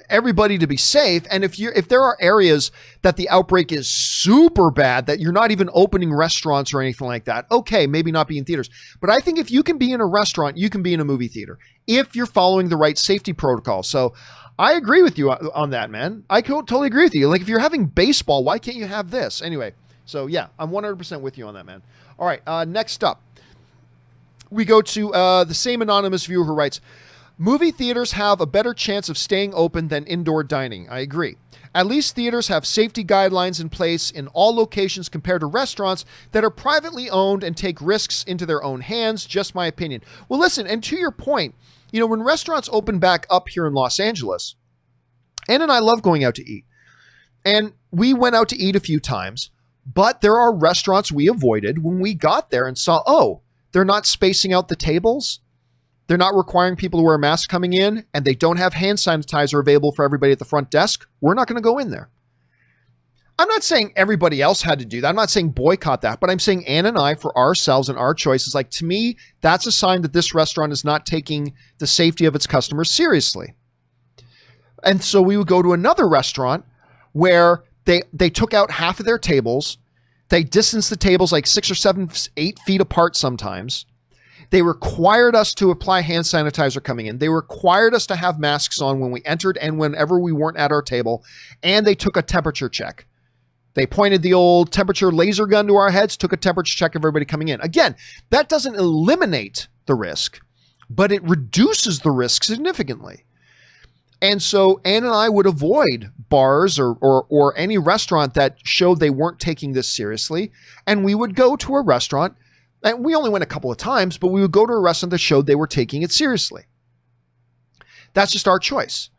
everybody to be safe. And if there are areas that the outbreak is super bad, that you're not even opening restaurants or anything like that, okay, maybe not be in theaters. But I think if you can be in a restaurant, you can be in a movie theater if you're following the right safety protocol. So I agree with you on that, man. I totally agree with you. Like if you're having baseball, why can't you have this? Anyway, so yeah, I'm 100% with you on that, man. All right, next up, we go to the same anonymous viewer who writes, movie theaters have a better chance of staying open than indoor dining. I agree. At least theaters have safety guidelines in place in all locations compared to restaurants that are privately owned and take risks into their own hands. Just my opinion. Well, listen, and to your point, you know, when restaurants open back up here in Los Angeles, Ann and I love going out to eat. And we went out to eat a few times, but there are restaurants we avoided when we got there and saw, oh, they're not spacing out the tables. They're not requiring people to wear masks coming in, and they don't have hand sanitizer available for everybody at the front desk. We're not going to go in there. I'm not saying everybody else had to do that. I'm not saying boycott that, but I'm saying Ann and I, for ourselves and our choices, like to me, that's a sign that this restaurant is not taking the safety of its customers seriously. And so we would go to another restaurant where they took out half of their tables. They distanced the tables like 6 or 7, 8 feet apart sometimes. They required us to apply hand sanitizer coming in. They required us to have masks on when we entered and whenever we weren't at our table. And they took a temperature check. They pointed the old temperature laser gun to our heads, took a temperature check of everybody coming in. Again, that doesn't eliminate the risk, but it reduces the risk significantly. And so Ann and I would avoid bars or any restaurant that showed they weren't taking this seriously. And we would go to a restaurant. And we only went a couple of times, but we would go to a restaurant that showed they were taking it seriously. That's just our choice.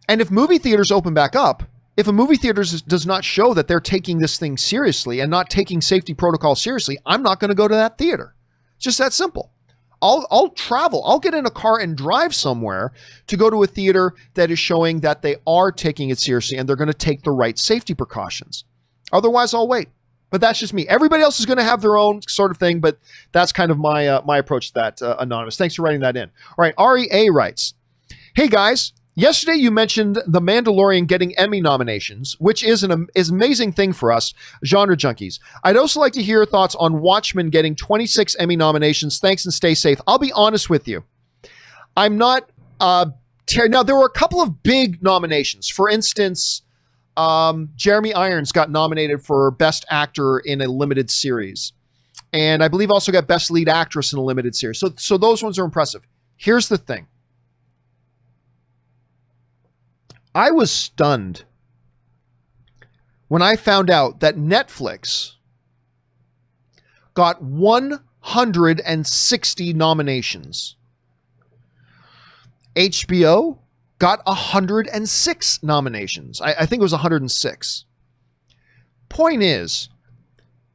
And if movie theaters open back up, if a movie theater does not show that they're taking this thing seriously and not taking safety protocol seriously, I'm not going to go to that theater. It's just that simple. I'll travel. I'll get in a car and drive somewhere to go to a theater that is showing that they are taking it seriously and they're going to take the right safety precautions. Otherwise, I'll wait. But that's just me. Everybody else is going to have their own sort of thing, but that's kind of my my approach to that, Anonymous. Thanks for writing that in. All right, REA writes, hey guys, yesterday you mentioned The Mandalorian getting Emmy nominations, which is an amazing thing for us genre junkies. I'd also like to hear your thoughts on Watchmen getting 26 Emmy nominations. Thanks and stay safe. I'll be honest with you. I'm not... now, there were a couple of big nominations. For instance... Jeremy Irons got nominated for Best Actor in a Limited Series. And I believe also got Best Lead Actress in a Limited Series. So those ones are impressive. Here's the thing. I was stunned when I found out that Netflix got 160 nominations. HBO got 106 nominations. I think it was 106. Point is,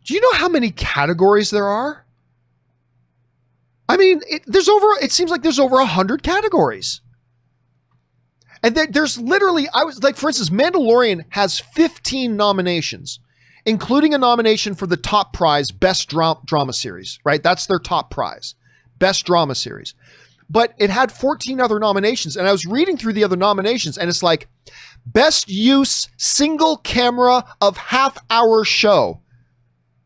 do you know how many categories there are? I mean, it seems like there's over 100 categories. And there's literally, for instance, Mandalorian has 15 nominations, including a nomination for the top prize, Best Drama Series, right? That's their top prize, Best Drama Series. But it had 14 other nominations. And I was reading through the other nominations and it's like best use single camera of half-hour show.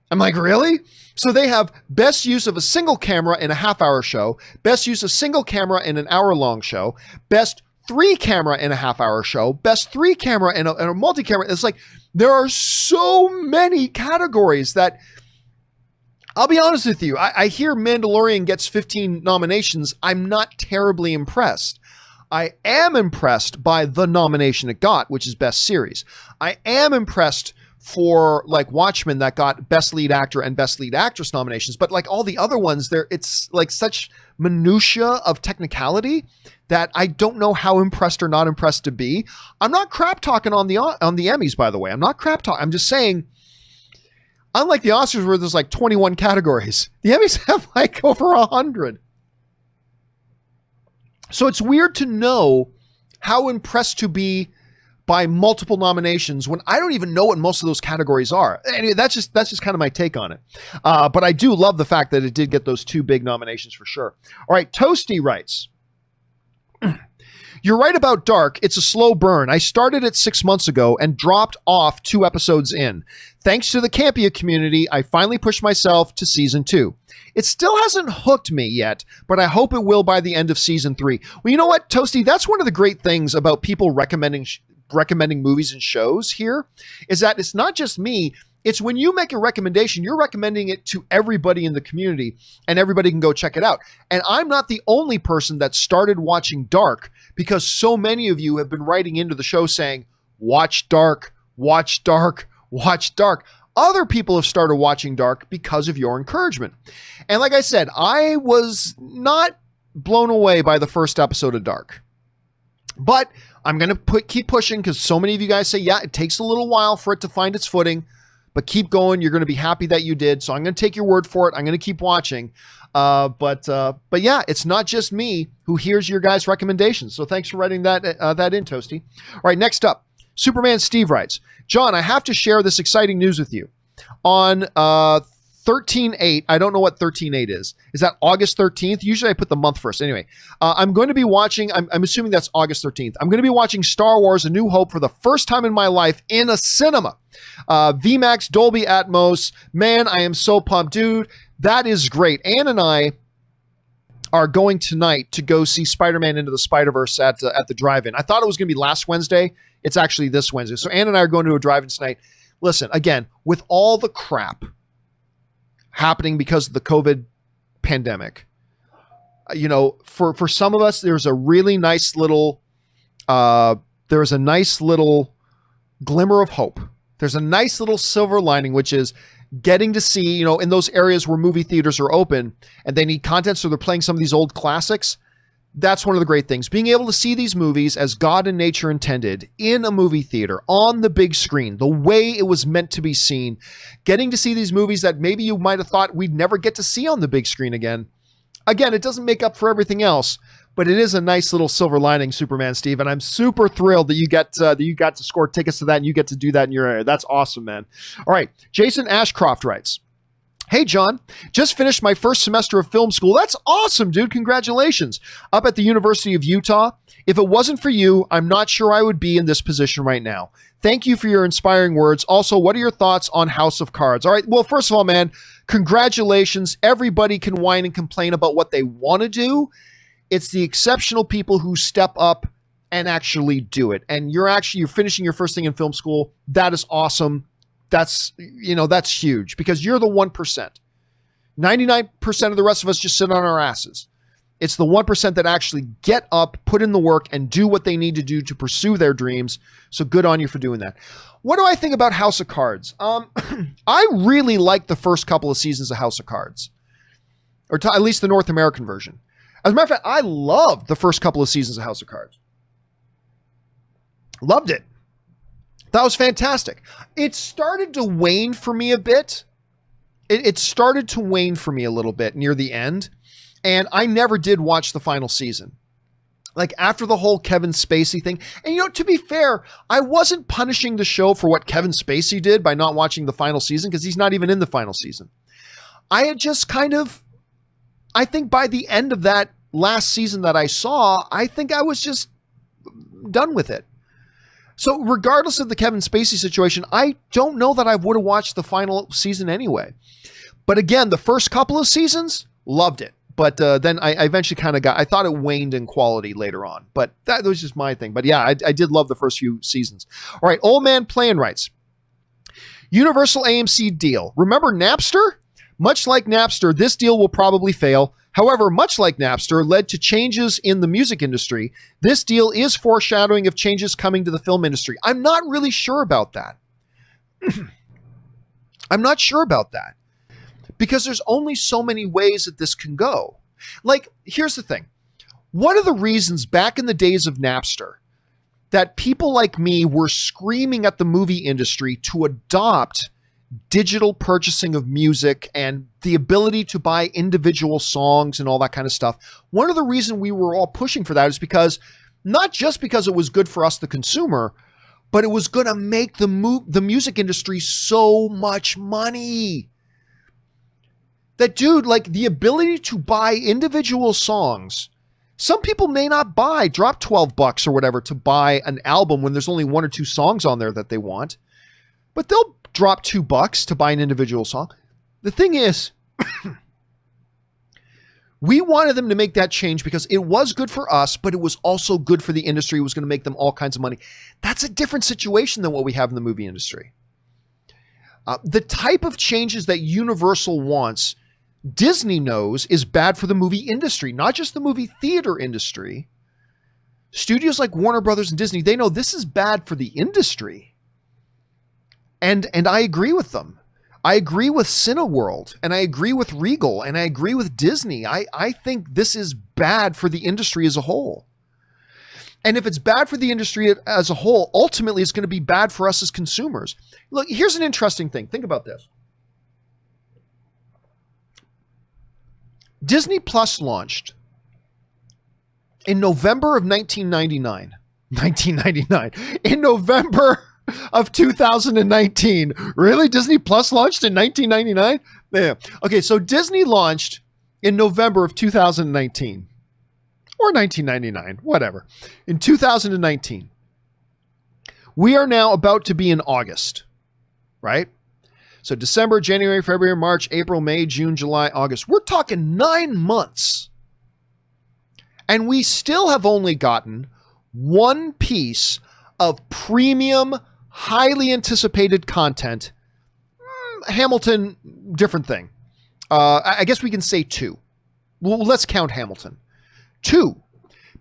I'm like, really? So they have best use of a single camera in a half-hour show, best use of single camera in an hour-long show, best 3 camera in a half-hour show, best 3 camera in a multi-camera. It's like there are so many categories that... I'll be honest with you. I hear Mandalorian gets 15 nominations. I'm not terribly impressed. I am impressed by the nomination it got, which is Best Series. I am impressed for like Watchmen that got Best Lead Actor and Best Lead Actress nominations. But like all the other ones, it's like such minutia of technicality that I don't know how impressed or not impressed to be. I'm not crap talking on the Emmys, by the way. I'm not crap talking. I'm just saying... Unlike the Oscars where there's like 21 categories, the Emmys have like over 100. So it's weird to know how impressed to be by multiple nominations when I don't even know what most of those categories are. Anyway, that's just kind of my take on it. But I do love the fact that it did get those 2 big nominations for sure. All right, Toasty writes, you're right about Dark. It's a slow burn. I started it 6 months ago and dropped off 2 episodes in. Thanks to the Campea community, I finally pushed myself to season 2. It still hasn't hooked me yet, but I hope it will by the end of season 3. Well, you know what, Toasty? That's one of the great things about people recommending movies and shows here, is that it's not just me. It's when you make a recommendation, you're recommending it to everybody in the community and everybody can go check it out. And I'm not the only person that started watching Dark, because so many of you have been writing into the show saying, watch Dark, watch Dark, watch Dark. Other people have started watching Dark because of your encouragement. And like I said, I was not blown away by the first episode of Dark. But I'm going to keep pushing, because so many of you guys say, yeah, it takes a little while for it to find its footing, but keep going. You're going to be happy that you did. So I'm going to take your word for it. I'm going to keep watching. But yeah, it's not just me who hears your guys' recommendations. So thanks for writing that in, Toasty. All right, next up, Superman Steve writes, John, I have to share this exciting news with you. On 13/8, I don't know what 13/8 is. Is that August 13th? Usually I put the month first. Anyway, I'm going to be watching, I'm assuming that's August 13th. I'm going to be watching Star Wars A New Hope for the first time in my life in a cinema. VMAX, Dolby Atmos. Man, I am so pumped. Dude, that is great. Ann and I are going tonight to go see Spider-Man Into the Spider-Verse at the drive-in. I thought it was going to be last Wednesday. It's actually this Wednesday. So Ann and I are going to a drive-in tonight. Listen, again, with all the crap happening because of the COVID pandemic, you know, for some of us, there's a really nice little, there's a nice little glimmer of hope. There's a nice little silver lining, which is getting to see, you know, in those areas where movie theaters are open and they need content, so they're playing some of these old classics. That's one of the great things. Being able to see these movies as God and nature intended in a movie theater, on the big screen, the way it was meant to be seen, getting to see these movies that maybe you might have thought we'd never get to see on the big screen again. Again, it doesn't make up for everything else, but it is a nice little silver lining, Superman Steve, and I'm super thrilled that you got to score tickets to that and you get to do that in your area. That's awesome, man. All right, Jason Ashcroft writes, hey, John, just finished my first semester of film school. That's awesome, dude. Congratulations. Up at the University of Utah. If it wasn't for you, I'm not sure I would be in this position right now. Thank you for your inspiring words. Also, what are your thoughts on House of Cards? All right. Well, first of all, man, congratulations. Everybody can whine and complain about what they want to do. It's the exceptional people who step up and actually do it. And you're finishing your first thing in film school. That is awesome. That's huge, because you're the 1%. 99% of the rest of us just sit on our asses. It's the 1% that actually get up, put in the work, and do what they need to do to pursue their dreams. So good on you for doing that. What do I think about House of Cards? I really like the first couple of seasons of House of Cards, or at least the North American version. As a matter of fact, I loved the first couple of seasons of House of Cards. Loved it. That was fantastic. It started to wane for me a bit. It started to wane for me a little bit near the end. And I never did watch the final season. Like after the whole Kevin Spacey thing. And you know, to be fair, I wasn't punishing the show for what Kevin Spacey did by not watching the final season, because he's not even in the final season. I had just I think by the end of that last season that I saw, I think I was just done with it. So regardless of the Kevin Spacey situation, I don't know that I would have watched the final season anyway. But again, the first couple of seasons, loved it. But then I eventually I thought it waned in quality later on. But that was just my thing. But yeah, I did love the first few seasons. All right, Old Man Playing writes, Universal AMC deal. Remember Napster? Much like Napster, this deal will probably fail. However, much like Napster led to changes in the music industry, this deal is foreshadowing of changes coming to the film industry. I'm not really sure about that. I'm not sure about that, because there's only so many ways that this can go. Like, here's the thing. One of the reasons back in the days of Napster that people like me were screaming at the movie industry to adopt digital purchasing of music and the ability to buy individual songs and all that kind of stuff. One of the reasons we were all pushing for that is because, not just because it was good for us, the consumer, but it was going to make the music industry so much money. That, dude, like the ability to buy individual songs, some people may not drop $12 or whatever to buy an album when there's only 1 or 2 songs on there that they want, but they'll drop $2 to buy an individual song. The thing is, we wanted them to make that change because it was good for us, but it was also good for the industry. It was going to make them all kinds of money. That's a different situation than what we have in the movie industry. The type of changes that Universal wants, Disney knows is bad for the movie industry, not just the movie theater industry. Studios like Warner Brothers and Disney, they know this is bad for the industry. And I agree with them. I agree with Cineworld, and I agree with Regal, and I agree with Disney. I think this is bad for the industry as a whole. And if it's bad for the industry as a whole, ultimately it's going to be bad for us as consumers. Look, here's an interesting thing. Think about this. Disney Plus launched in November of 1999. In November of 2019. Really? Disney Plus launched in 1999? Yeah. Okay, so Disney launched in November of 2019. Or 1999, whatever. In 2019. We are now about to be in August, right? So December, January, February, March, April, May, June, July, August. We're talking 9 months. And we still have only gotten one piece of premium, highly anticipated content. Hamilton, different thing. I guess we can say 2. Well, let's count Hamilton. 2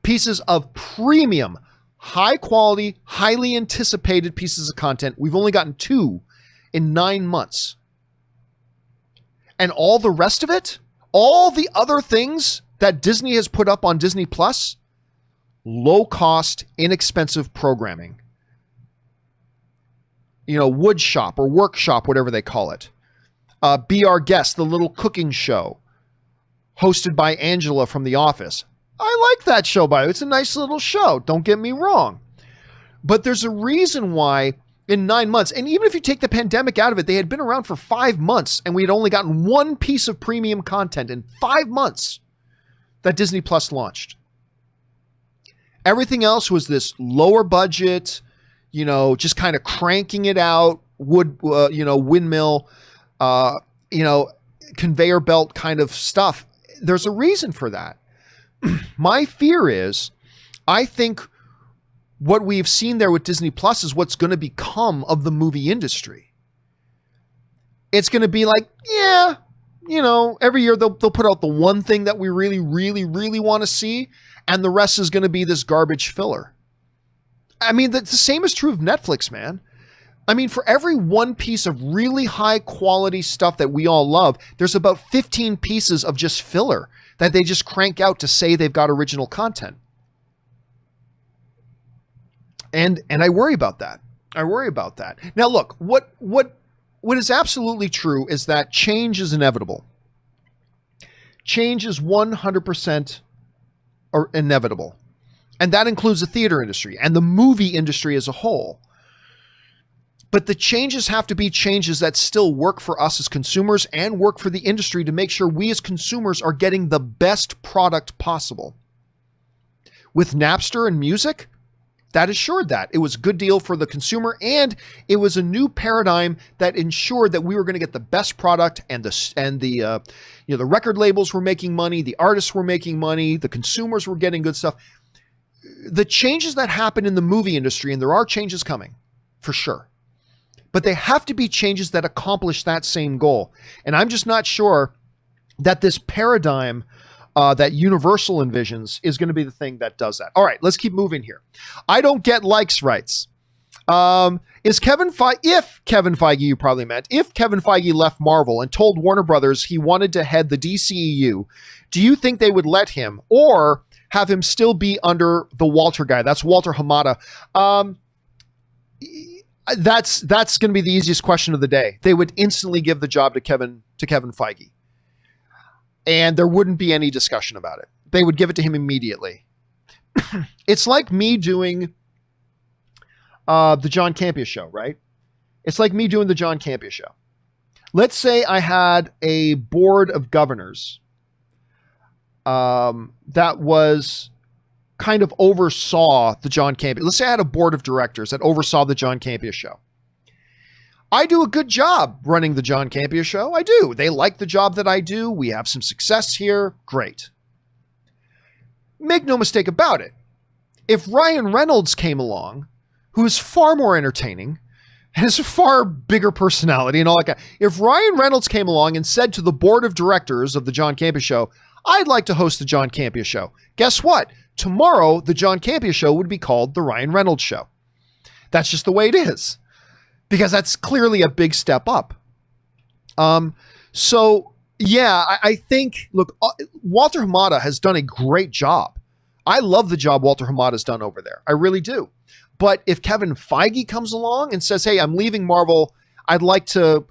pieces of premium, high quality, highly anticipated pieces of content. We've only gotten 2 in 9 months. And all the rest of it, all the other things that Disney has put up on Disney Plus, low cost, inexpensive programming. You know, wood shop or workshop, whatever they call it. Be Our Guest, the little cooking show hosted by Angela from The Office. I like that show, by the way. It's a nice little show. Don't get me wrong. But there's a reason why in 9 months, and even if you take the pandemic out of it, they had been around for 5 months and we had only gotten one piece of premium content in 5 months that Disney Plus launched. Everything else was this lower budget, you know, just kind of cranking it out, windmill, conveyor belt kind of stuff. There's a reason for that. My fear is, I think what we've seen there with Disney Plus is what's going to become of the movie industry. It's going to be like, yeah, you know, every year they'll put out the one thing that we really, really, really want to see, and the rest is going to be this garbage filler. I mean, the same is true of Netflix, man. I mean, for every one piece of really high quality stuff that we all love, there's about 15 pieces of just filler that they just crank out to say they've got original content. And I worry about that. I worry about that. Now, look, what is absolutely true is that change is inevitable. Change is 100% inevitable. And that includes the theater industry and the movie industry as a whole. But the changes have to be changes that still work for us as consumers and work for the industry to make sure we as consumers are getting the best product possible. With Napster and music, that assured that. It was a good deal for the consumer, and it was a new paradigm that ensured that we were going to get the best product, and the record labels were making money, the artists were making money, the consumers were getting good stuff. The changes that happen in the movie industry, and there are changes coming, for sure, but they have to be changes that accomplish that same goal. And I'm just not sure that this paradigm that Universal envisions is going to be the thing that does that. All right, let's keep moving here. I don't get likes rights. If Kevin Feige, you probably meant, if Kevin Feige left Marvel and told Warner Brothers he wanted to head the DCEU, do you think they would let him or have him still be under the Walter guy? That's Walter Hamada. That's going to be the easiest question of the day. They would instantly give the job to Kevin Feige, and there wouldn't be any discussion about it. They would give it to him immediately. It's like me doing the John Campea Show, right? It's like me doing the John Campea Show. Let's say I had a board of governors that was kind of oversaw the John Campea. Let's say I had a board of directors that oversaw the John Campea Show. I do a good job running the John Campea Show. I do. They like the job that I do. We have some success here. Great. Make no mistake about it. If Ryan Reynolds came along, who is far more entertaining, has a far bigger personality and all that. If Ryan Reynolds came along and said to the board of directors of the John Campea Show, I'd like to host the John Campea Show. Guess what? Tomorrow, the John Campea Show would be called the Ryan Reynolds Show. That's just the way it is, because that's clearly a big step up. So yeah, I think, look, Walter Hamada has done a great job. I love the job Walter Hamada's done over there. I really do. But if Kevin Feige comes along and says, hey, I'm leaving Marvel, I'd like to,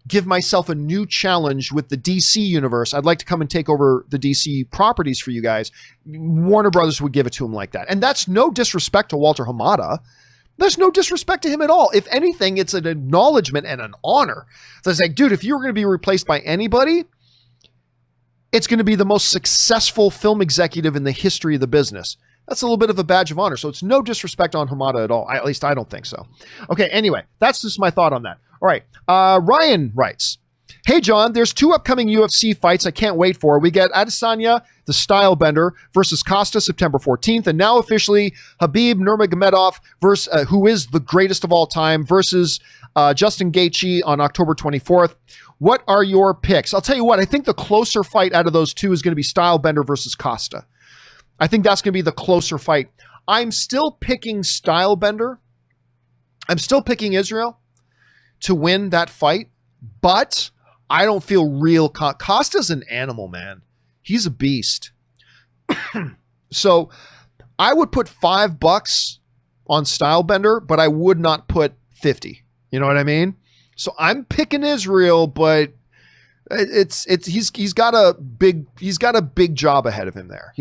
give myself a new challenge with the DC universe. I'd like to come and take over the DC properties for you guys. Warner Brothers would give it to him like that. And that's no disrespect to Walter Hamada. There's no disrespect to him at all. If anything, it's an acknowledgement and an honor. So it's like, dude, if you were going to be replaced by anybody, it's going to be the most successful film executive in the history of the business. That's a little bit of a badge of honor. So it's no disrespect on Hamada at all. At least I don't think so. Okay, anyway, that's just my thought on that. All right. Ryan writes, hey, John, there's 2 upcoming UFC fights I can't wait for. We get Adesanya, the style bender, versus Costa September 14th. And now officially Khabib Nurmagomedov, versus, who is the greatest of all time, versus Justin Gaethje on October 24th. What are your picks? I'll tell you what, I think the closer fight out of those 2 is going to be style bender versus Costa. I think that's going to be the closer fight. I'm still picking Stylebender. I'm still picking Israel to win that fight, but I don't feel real. Costa's an animal, man. He's a beast. So I would put $5 on Stylebender, but I would not put 50. You know what I mean? So I'm picking Israel, but he's got a big job ahead of him there.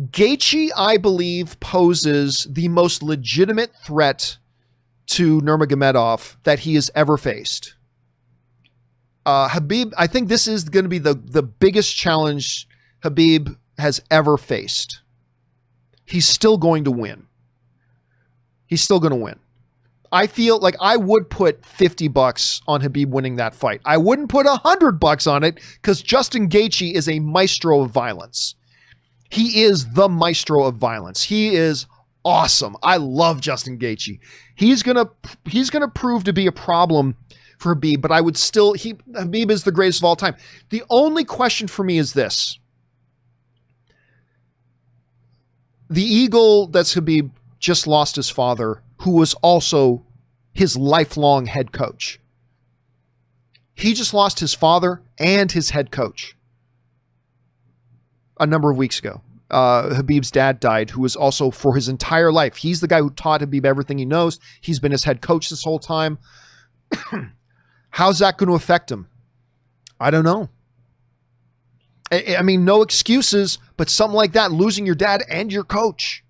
Gaethje, I believe, poses the most legitimate threat to Nurmagomedov that he has ever faced. Khabib, I think this is going to be the biggest challenge Khabib has ever faced. He's still going to win. I feel like I would put $50 on Khabib winning that fight. I wouldn't put $100 on it because Justin Gaethje is a maestro of violence. He is the maestro of violence. He is awesome. I love Justin Gaethje. He's gonna prove to be a problem for Khabib, but I would still, Khabib is the greatest of all time. The only question for me is this. The Eagle that's Khabib just lost his father, who was also his lifelong head coach. He just lost his father and his head coach a number of weeks ago. Khabib's dad died, who was also for his entire life. He's the guy who taught Khabib everything he knows. He's been his head coach this whole time. How's that going to affect him? I don't know. I mean, no excuses, but something like that, losing your dad and your coach,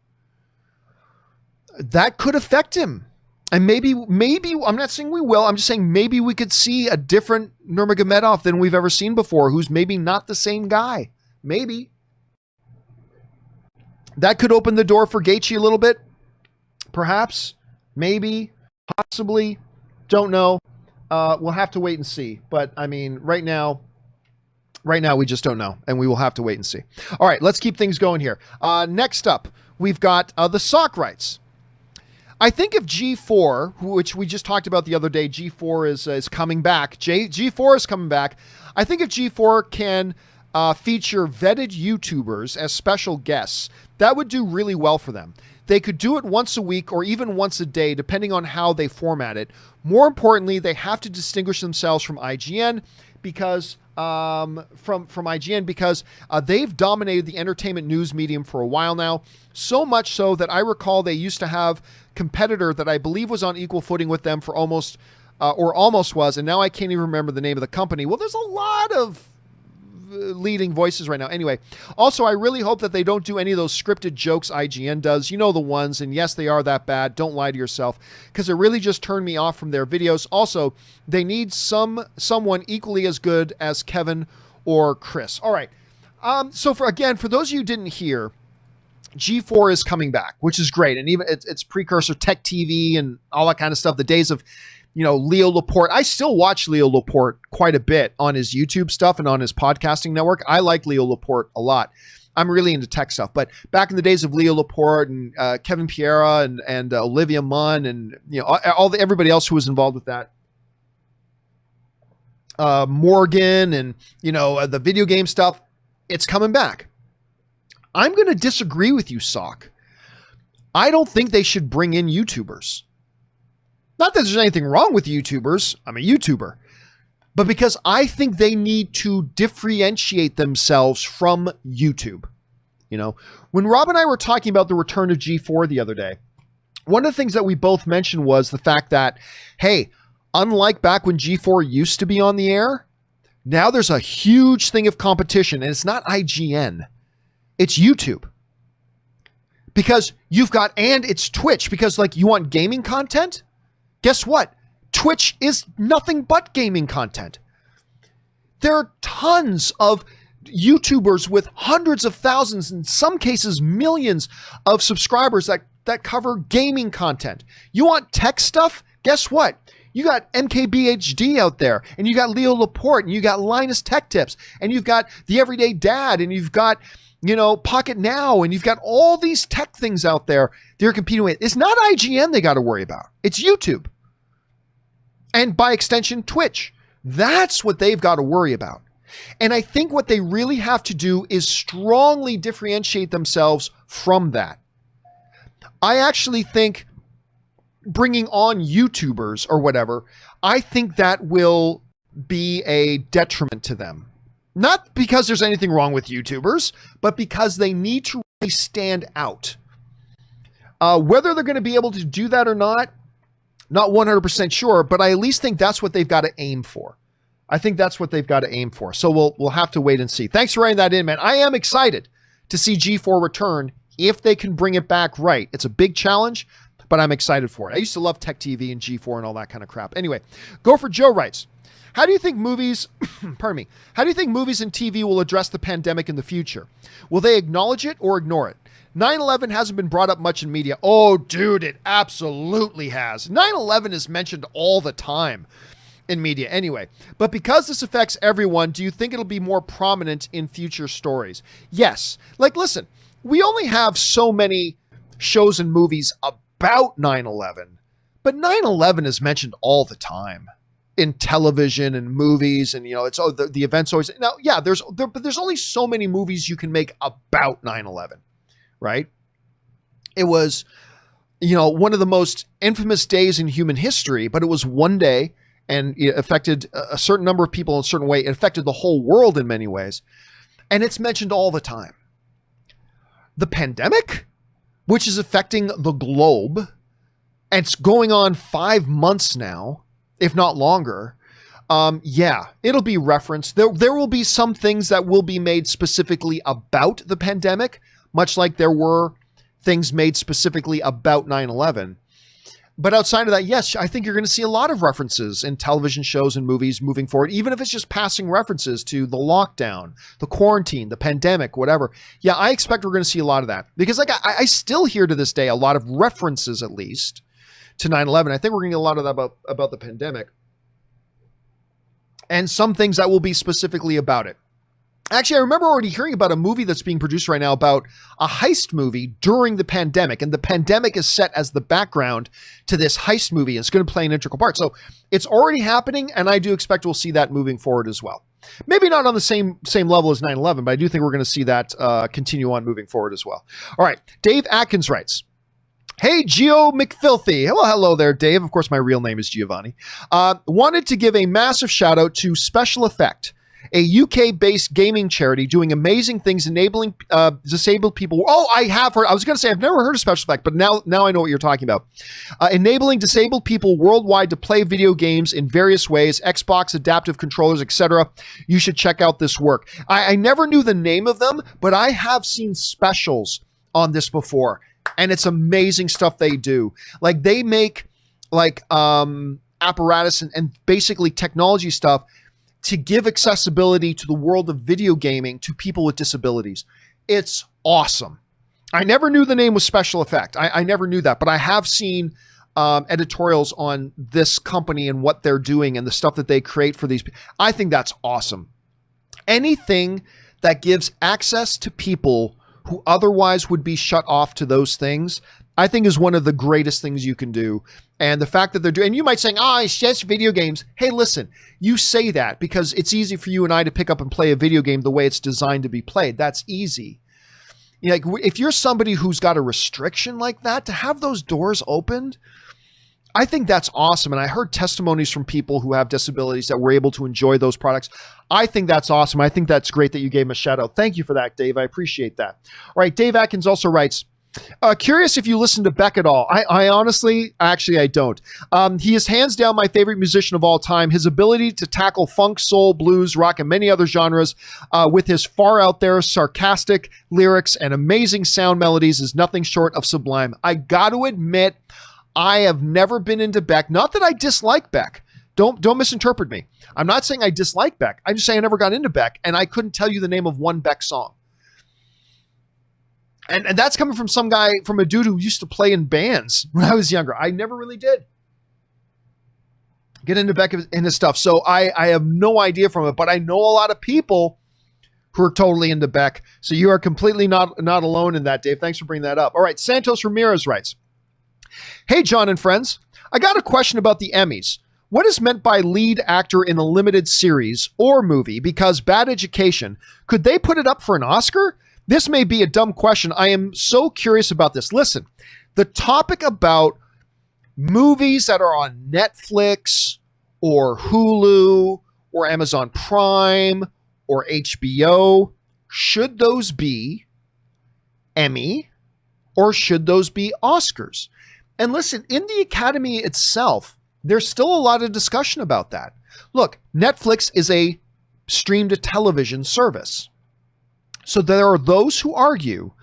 that could affect him. And maybe, I'm not saying we will, I'm just saying maybe we could see a different Nurmagomedov than we've ever seen before, who's maybe not the same guy. Maybe. That could open the door for Gaethje a little bit. Perhaps. Maybe. Possibly. Don't know. We'll have to wait and see. But, I mean, right now, we just don't know. And we will have to wait and see. All right, let's keep things going here. Next up, we've got the sock rights. I think if G4, which we just talked about the other day, G4 is coming back. G4 is coming back. I think if G4 can feature vetted YouTubers as special guests, that would do really well for them. They could do it once a week or even once a day, depending on how they format it. More importantly, they have to distinguish themselves from IGN because from IGN because they've dominated the entertainment news medium for a while now. So much so that I recall they used to have a competitor that I believe was on equal footing with them for almost was, and now I can't even remember the name of the company. Well, there's a lot of leading voices right now. Anyway, also, I really hope that they don't do any of those scripted jokes IGN does. You know the ones, and yes, they are that bad. Don't lie to yourself, because it really just turned me off from their videos. Also, they need someone equally as good as Kevin or Chris. All right. So for those of you who didn't hear, G4 is coming back, which is great. And even it's precursor Tech TV and all that kind of stuff. The days of, Leo Laporte. I still watch Leo Laporte quite a bit on his YouTube stuff and on his podcasting network. I like Leo Laporte a lot. I'm really into tech stuff. But back in the days of Leo Laporte and Kevin Piera and Olivia Munn and everybody else who was involved with that, Morgan and the video game stuff, it's coming back. I'm going to disagree with you, Sock. I don't think they should bring in YouTubers. Not that there's anything wrong with YouTubers. I'm a YouTuber. But because I think they need to differentiate themselves from YouTube. When Rob and I were talking about the return of G4 the other day, one of the things that we both mentioned was the fact that, hey, unlike back when G4 used to be on the air, now there's a huge thing of competition, and it's not IGN. It's YouTube. Because it's Twitch, because you want gaming content? Guess what? Twitch is nothing but gaming content. There are tons of YouTubers with hundreds of thousands, in some cases millions of subscribers that cover gaming content. You want tech stuff? Guess what? You got MKBHD out there, and you got Leo Laporte, and you got Linus Tech Tips, and you've got The Everyday Dad, and you've got Pocket Now, and you've got all these tech things out there they're competing with. It's not IGN they got to worry about. It's YouTube. And by extension, Twitch. That's what they've got to worry about. And I think what they really have to do is strongly differentiate themselves from that. I actually think bringing on YouTubers or whatever, I think that will be a detriment to them. Not because there's anything wrong with YouTubers, but because they need to really stand out. Whether they're going to be able to do that or not 100% sure, but I at least think that's what they've got to aim for. So we'll have to wait and see. Thanks for writing that in, man. I am excited to see G4 return if they can bring it back right. It's a big challenge, but I'm excited for it. I used to love Tech TV and G4 and all that kind of crap. Anyway, Go for Joe writes, how do you think movies, how do you think movies and TV will address the pandemic in the future? Will they acknowledge it or ignore it? 9/11 hasn't been brought up much in media. Oh, dude, it absolutely has. 9/11 is mentioned all the time in media anyway. But because this affects everyone, do you think it'll be more prominent in future stories? Yes. Listen, we only have so many shows and movies about 9/11, but 9/11 is mentioned all the time in television and movies, and it's the events always. Now, yeah, but there's only so many movies you can make about 9/11, right? It was, one of the most infamous days in human history, but it was one day, and it affected a certain number of people in a certain way. It affected the whole world in many ways, and it's mentioned all the time. The pandemic, which is affecting the globe, and it's going on 5 months now, if not longer. Yeah, it'll be referenced. There will be some things that will be made specifically about the pandemic, much like there were things made specifically about 9/11. But outside of that, yes, I think you're going to see a lot of references in television shows and movies moving forward, even if it's just passing references to the lockdown, the quarantine, the pandemic, whatever. Yeah, I expect we're going to see a lot of that because I still hear to this day a lot of references, at least, to 9/11. I think we're going to get a lot of that about the pandemic and some things that will be specifically about it. Actually, I remember already hearing about a movie that's being produced right now about a heist movie during the pandemic, and the pandemic is set as the background to this heist movie. It's going to play an integral part. So it's already happening, and I do expect we'll see that moving forward as well. Maybe not on the same level as 9/11, but I do think we're going to see that continue on moving forward as well. All right, Dave Atkins writes, hey, Gio McFilthy. Hello there, Dave. Of course, my real name is Giovanni. Wanted to give a massive shout out to Special Effect a UK-based gaming charity doing amazing things, enabling disabled people. Oh, I have heard. I was going to say I've never heard of Special Effect, but now I know what you're talking about. Enabling disabled people worldwide to play video games in various ways, Xbox, adaptive controllers, etc. You should check out this work. I never knew the name of them, but I have seen specials on this before, and it's amazing stuff they do. Like they make like apparatus and basically technology stuff to give accessibility to the world of video gaming to people with disabilities. It's awesome. I never knew the name was Special Effect. I never knew that, but I have seen editorials on this company and what they're doing and the stuff that they create for these. I think that's awesome. Anything that gives access to people who otherwise would be shut off to those things, I think is one of the greatest things you can do. And the fact that they're doing, and you might say, it's just video games. Hey, listen, you say that because it's easy for you and I to pick up and play a video game the way it's designed to be played. That's easy. You know, like if you're somebody who's got a restriction like that, to have those doors opened, I think that's awesome. And I heard testimonies from people who have disabilities that were able to enjoy those products. I think that's awesome. I think that's great that you gave him a shout out. Thank you for that, Dave. I appreciate that. All right. Dave Atkins also writes, curious if you listen to Beck at all. I honestly, actually, I don't. He is hands down my favorite musician of all time. His ability to tackle funk, soul, blues, rock, and many other genres with his far out there sarcastic lyrics and amazing sound melodies is nothing short of sublime. I got to admit, I have never been into Beck. Not that I dislike Beck. Don't misinterpret me. I'm not saying I dislike Beck. I'm just saying I never got into Beck, and I couldn't tell you the name of one Beck song. And that's coming from some guy, from a dude who used to play in bands when I was younger. I never really did get into Beck and his stuff. So I have no idea from it, but I know a lot of people who are totally into Beck. So you are completely not alone in that, Dave. Thanks for bringing that up. All right. Santos Ramirez writes, hey, John and friends, I got a question about the Emmys. What is meant by lead actor in a limited series or movie? Because Bad Education, could they put it up for an Oscar? This may be a dumb question. I am so curious about this. Listen, the topic about movies that are on Netflix or Hulu or Amazon Prime or HBO, should those be Emmy or should those be Oscars? And listen, in the Academy itself, there's still a lot of discussion about that. Look, Netflix is a stream-to-television service. So there are those who argue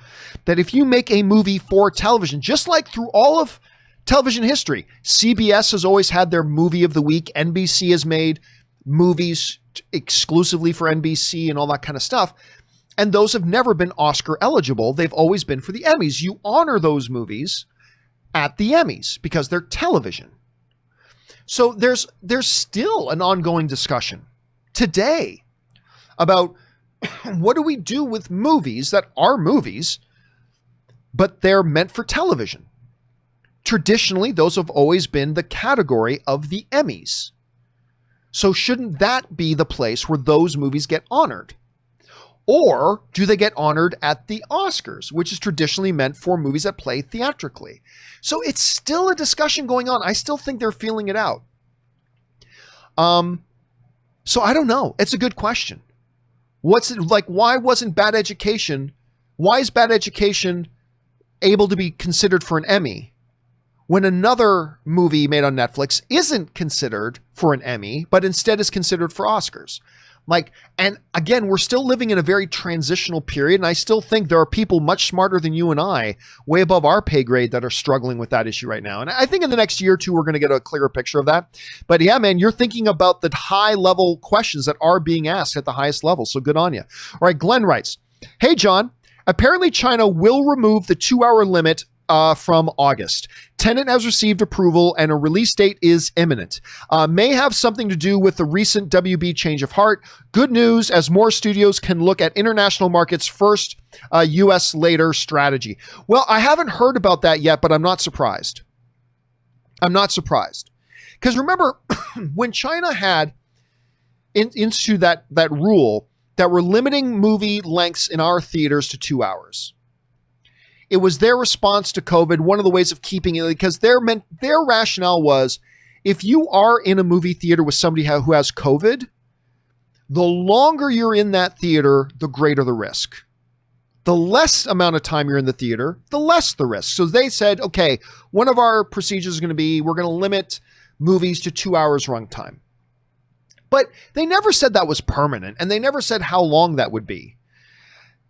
that if you make a movie for television, just like through all of television history, CBS has always had their movie of the week. NBC has made movies exclusively for NBC and all that kind of stuff. And those have never been Oscar eligible. They've always been for the Emmys. You honor those movies at the Emmys because they're television. So there's still an ongoing discussion today about what do we do with movies that are movies, but they're meant for television? Traditionally, those have always been the category of the Emmys. So shouldn't that be the place where those movies get honored? Or do they get honored at the Oscars, which is traditionally meant for movies that play theatrically? So it's still a discussion going on. I still think they're feeling it out. So I don't know. It's a good question. What's it like? Why wasn't Bad Education? Why is Bad Education able to be considered for an Emmy when another movie made on Netflix isn't considered for an Emmy, but instead is considered for Oscars? Like, and again, we're still living in a very transitional period. And I still think there are people much smarter than you and I, way above our pay grade, that are struggling with that issue right now. And I think in the next year or two, we're going to get a clearer picture of that. But yeah, man, you're thinking about the high level questions that are being asked at the highest level. So good on you. All right. Glenn writes, hey, John, apparently China will remove the 2-hour limit from August. Tenet has received approval and a release date is imminent. May have something to do with the recent WB change of heart. Good news, as more studios can look at international markets first, US later strategy. Well, I haven't heard about that yet, but I'm not surprised. I'm not surprised. Because remember, when China had into that rule that we're limiting movie lengths in our theaters to 2 hours. It was their response to COVID, one of the ways of keeping it, because their rationale was, if you are in a movie theater with somebody who has COVID, The longer you're in that theater, the greater the risk. The less amount of time you're in the theater, the less the risk. So they said, okay, one of our procedures is going to be, we're going to limit movies to 2 hours runtime. But they never said that was permanent, and they never said how long that would be.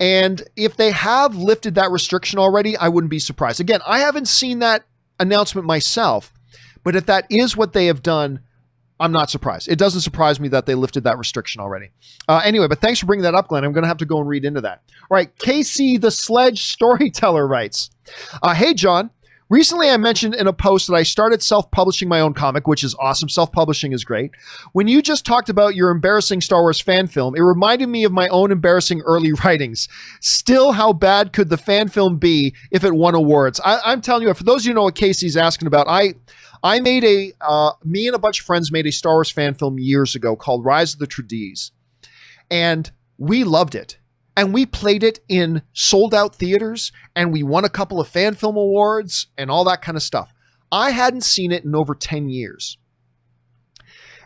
And if they have lifted that restriction already, I wouldn't be surprised. Again, I haven't seen that announcement myself, but if that is what they have done, I'm not surprised. It doesn't surprise me that they lifted that restriction already. Anyway, but thanks for bringing that up, Glenn. I'm going to have to go and read into that. All right, Casey the Sledge Storyteller writes, hey, John. Recently, I mentioned in a post that I started self-publishing my own comic, which is awesome. Self-publishing is great. When you just talked about your embarrassing Star Wars fan film, it reminded me of my own embarrassing early writings. Still, how bad could the fan film be if it won awards? I'm telling you, for those of you who know what Casey's asking about, I made me and a bunch of friends made a Star Wars fan film years ago called Rise of the Trades. And we loved it. And we played it in sold out theaters, and we won a couple of fan film awards and all that kind of stuff. I hadn't seen it in over 10 years.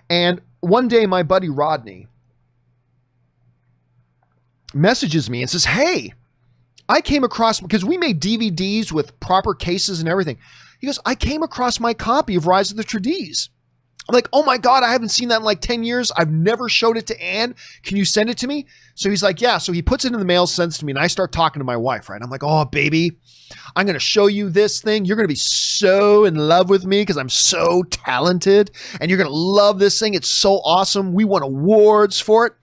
And one day my buddy Rodney messages me and says, hey, I came across, because we made DVDs with proper cases and everything. He goes, I came across my copy of Rise of the Trades. I'm like, oh my God, I haven't seen that in like 10 years. I've never showed it to Ann. Can you send it to me? So he's like, yeah. So he puts it in the mail, sends it to me, and I start talking to my wife, right? I'm like, oh, baby, I'm going to show you this thing. You're going to be so in love with me because I'm so talented, and you're going to love this thing. It's so awesome. We won awards for it.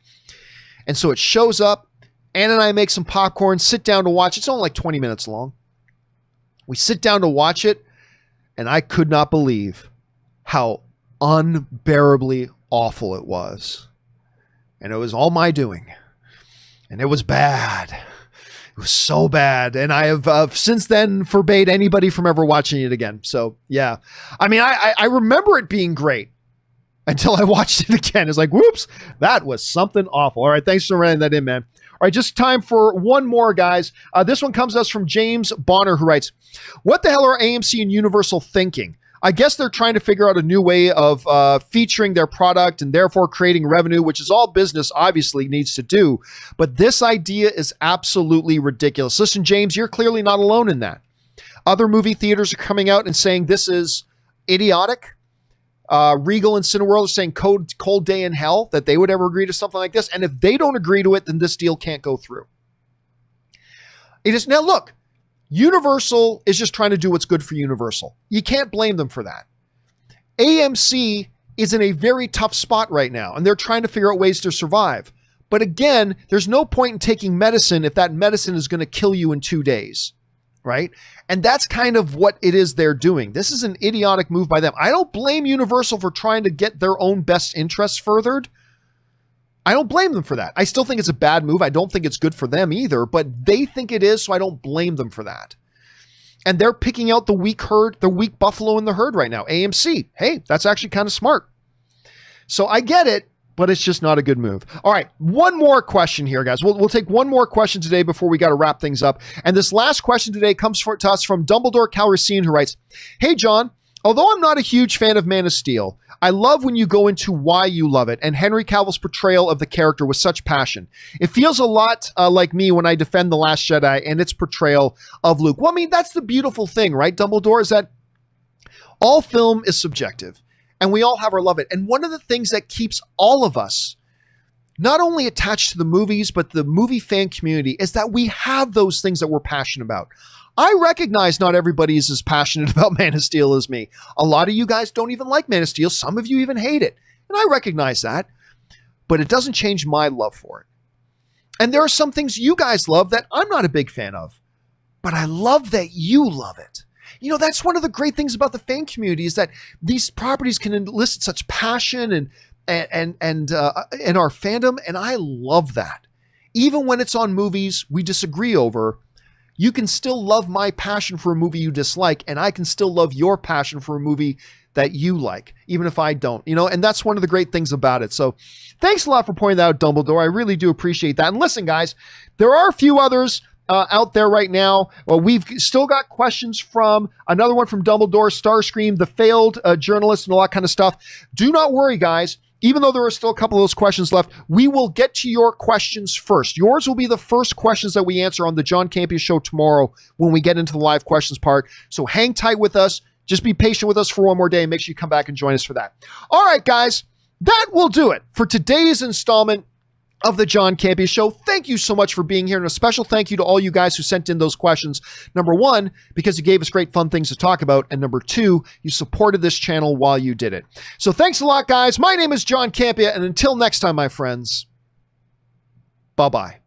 And so it shows up. Ann and I make some popcorn, sit down to watch. It's only like 20 minutes long. We sit down to watch it, and I could not believe how unbearably awful it was. And it was all my doing. And it was bad. It was so bad. And I have since then forbade anybody from ever watching it again. So yeah, I mean, I remember it being great until I watched it again. It's like, whoops, that was something awful. All right. Thanks for running that in, man. All right, just time for one more, guys. This one comes to us from James Bonner, who writes, what the hell are AMC and Universal thinking? I guess they're trying to figure out a new way of featuring their product and therefore creating revenue, which is all business obviously needs to do. But this idea is absolutely ridiculous. Listen, James, you're clearly not alone in that. Other movie theaters are coming out and saying this is idiotic. Regal and Cineworld are saying cold day in hell, that they would ever agree to something like this. And if they don't agree to it, then this deal can't go through. It is now, look, Universal is just trying to do what's good for Universal. You can't blame them for that. AMC is in a very tough spot right now, and they're trying to figure out ways to survive. But again, there's no point in taking medicine if that medicine is going to kill you in 2 days, right? And that's kind of what it is they're doing. This is an idiotic move by them. I don't blame Universal for trying to get their own best interests furthered. I don't blame them for that. I still think it's a bad move. I don't think it's good for them either, but they think it is, so I don't blame them for that. And they're picking out the weak herd, the weak buffalo in the herd right now. AMC. Hey, that's actually kind of smart. So I get it, but it's just not a good move. All right, one more question here, guys. We'll take one more question today before we got to wrap things up. And this last question today comes to us from Dumbledore Calrissian, who writes, hey, John, although I'm not a huge fan of Man of Steel, I love when you go into why you love it and Henry Cavill's portrayal of the character with such passion. It feels a lot like me when I defend The Last Jedi and its portrayal of Luke. Well, I mean, that's the beautiful thing, right, Dumbledore, is that all film is subjective and we all have our love it. And one of the things that keeps all of us not only attached to the movies, but the movie fan community is that we have those things that we're passionate about. I recognize not everybody is as passionate about Man of Steel as me. A lot of you guys don't even like Man of Steel. Some of you even hate it. And I recognize that. But it doesn't change my love for it. And there are some things you guys love that I'm not a big fan of. But I love that you love it. You know, that's one of the great things about the fan community is that these properties can elicit such passion and our fandom. And I love that. Even when it's on movies we disagree over, you can still love my passion for a movie you dislike, and I can still love your passion for a movie that you like, even if I don't, you know, and that's one of the great things about it. So thanks a lot for pointing that out, Dumbledore. I really do appreciate that. And listen, guys, there are a few others out there right now. Well, we've still got questions from another one from Dumbledore, Starscream, the failed journalist, and all that kind of stuff. Do not worry, guys. even though there are still a couple of those questions left, we will get to your questions first. Yours will be the first questions that we answer on the John Campea Show tomorrow when we get into the live questions part. So hang tight with us. Just be patient with us for one more day and make sure you come back and join us for that. All right, guys, that will do it for today's installment of the John Campea Show. Thank you so much for being here, and a special thank you to all you guys who sent in those questions. Number one, because you gave us great fun things to talk about, and number two, you supported this channel while you did it. So thanks a lot, guys. My name is John Campea, and until next time, my friends, bye-bye.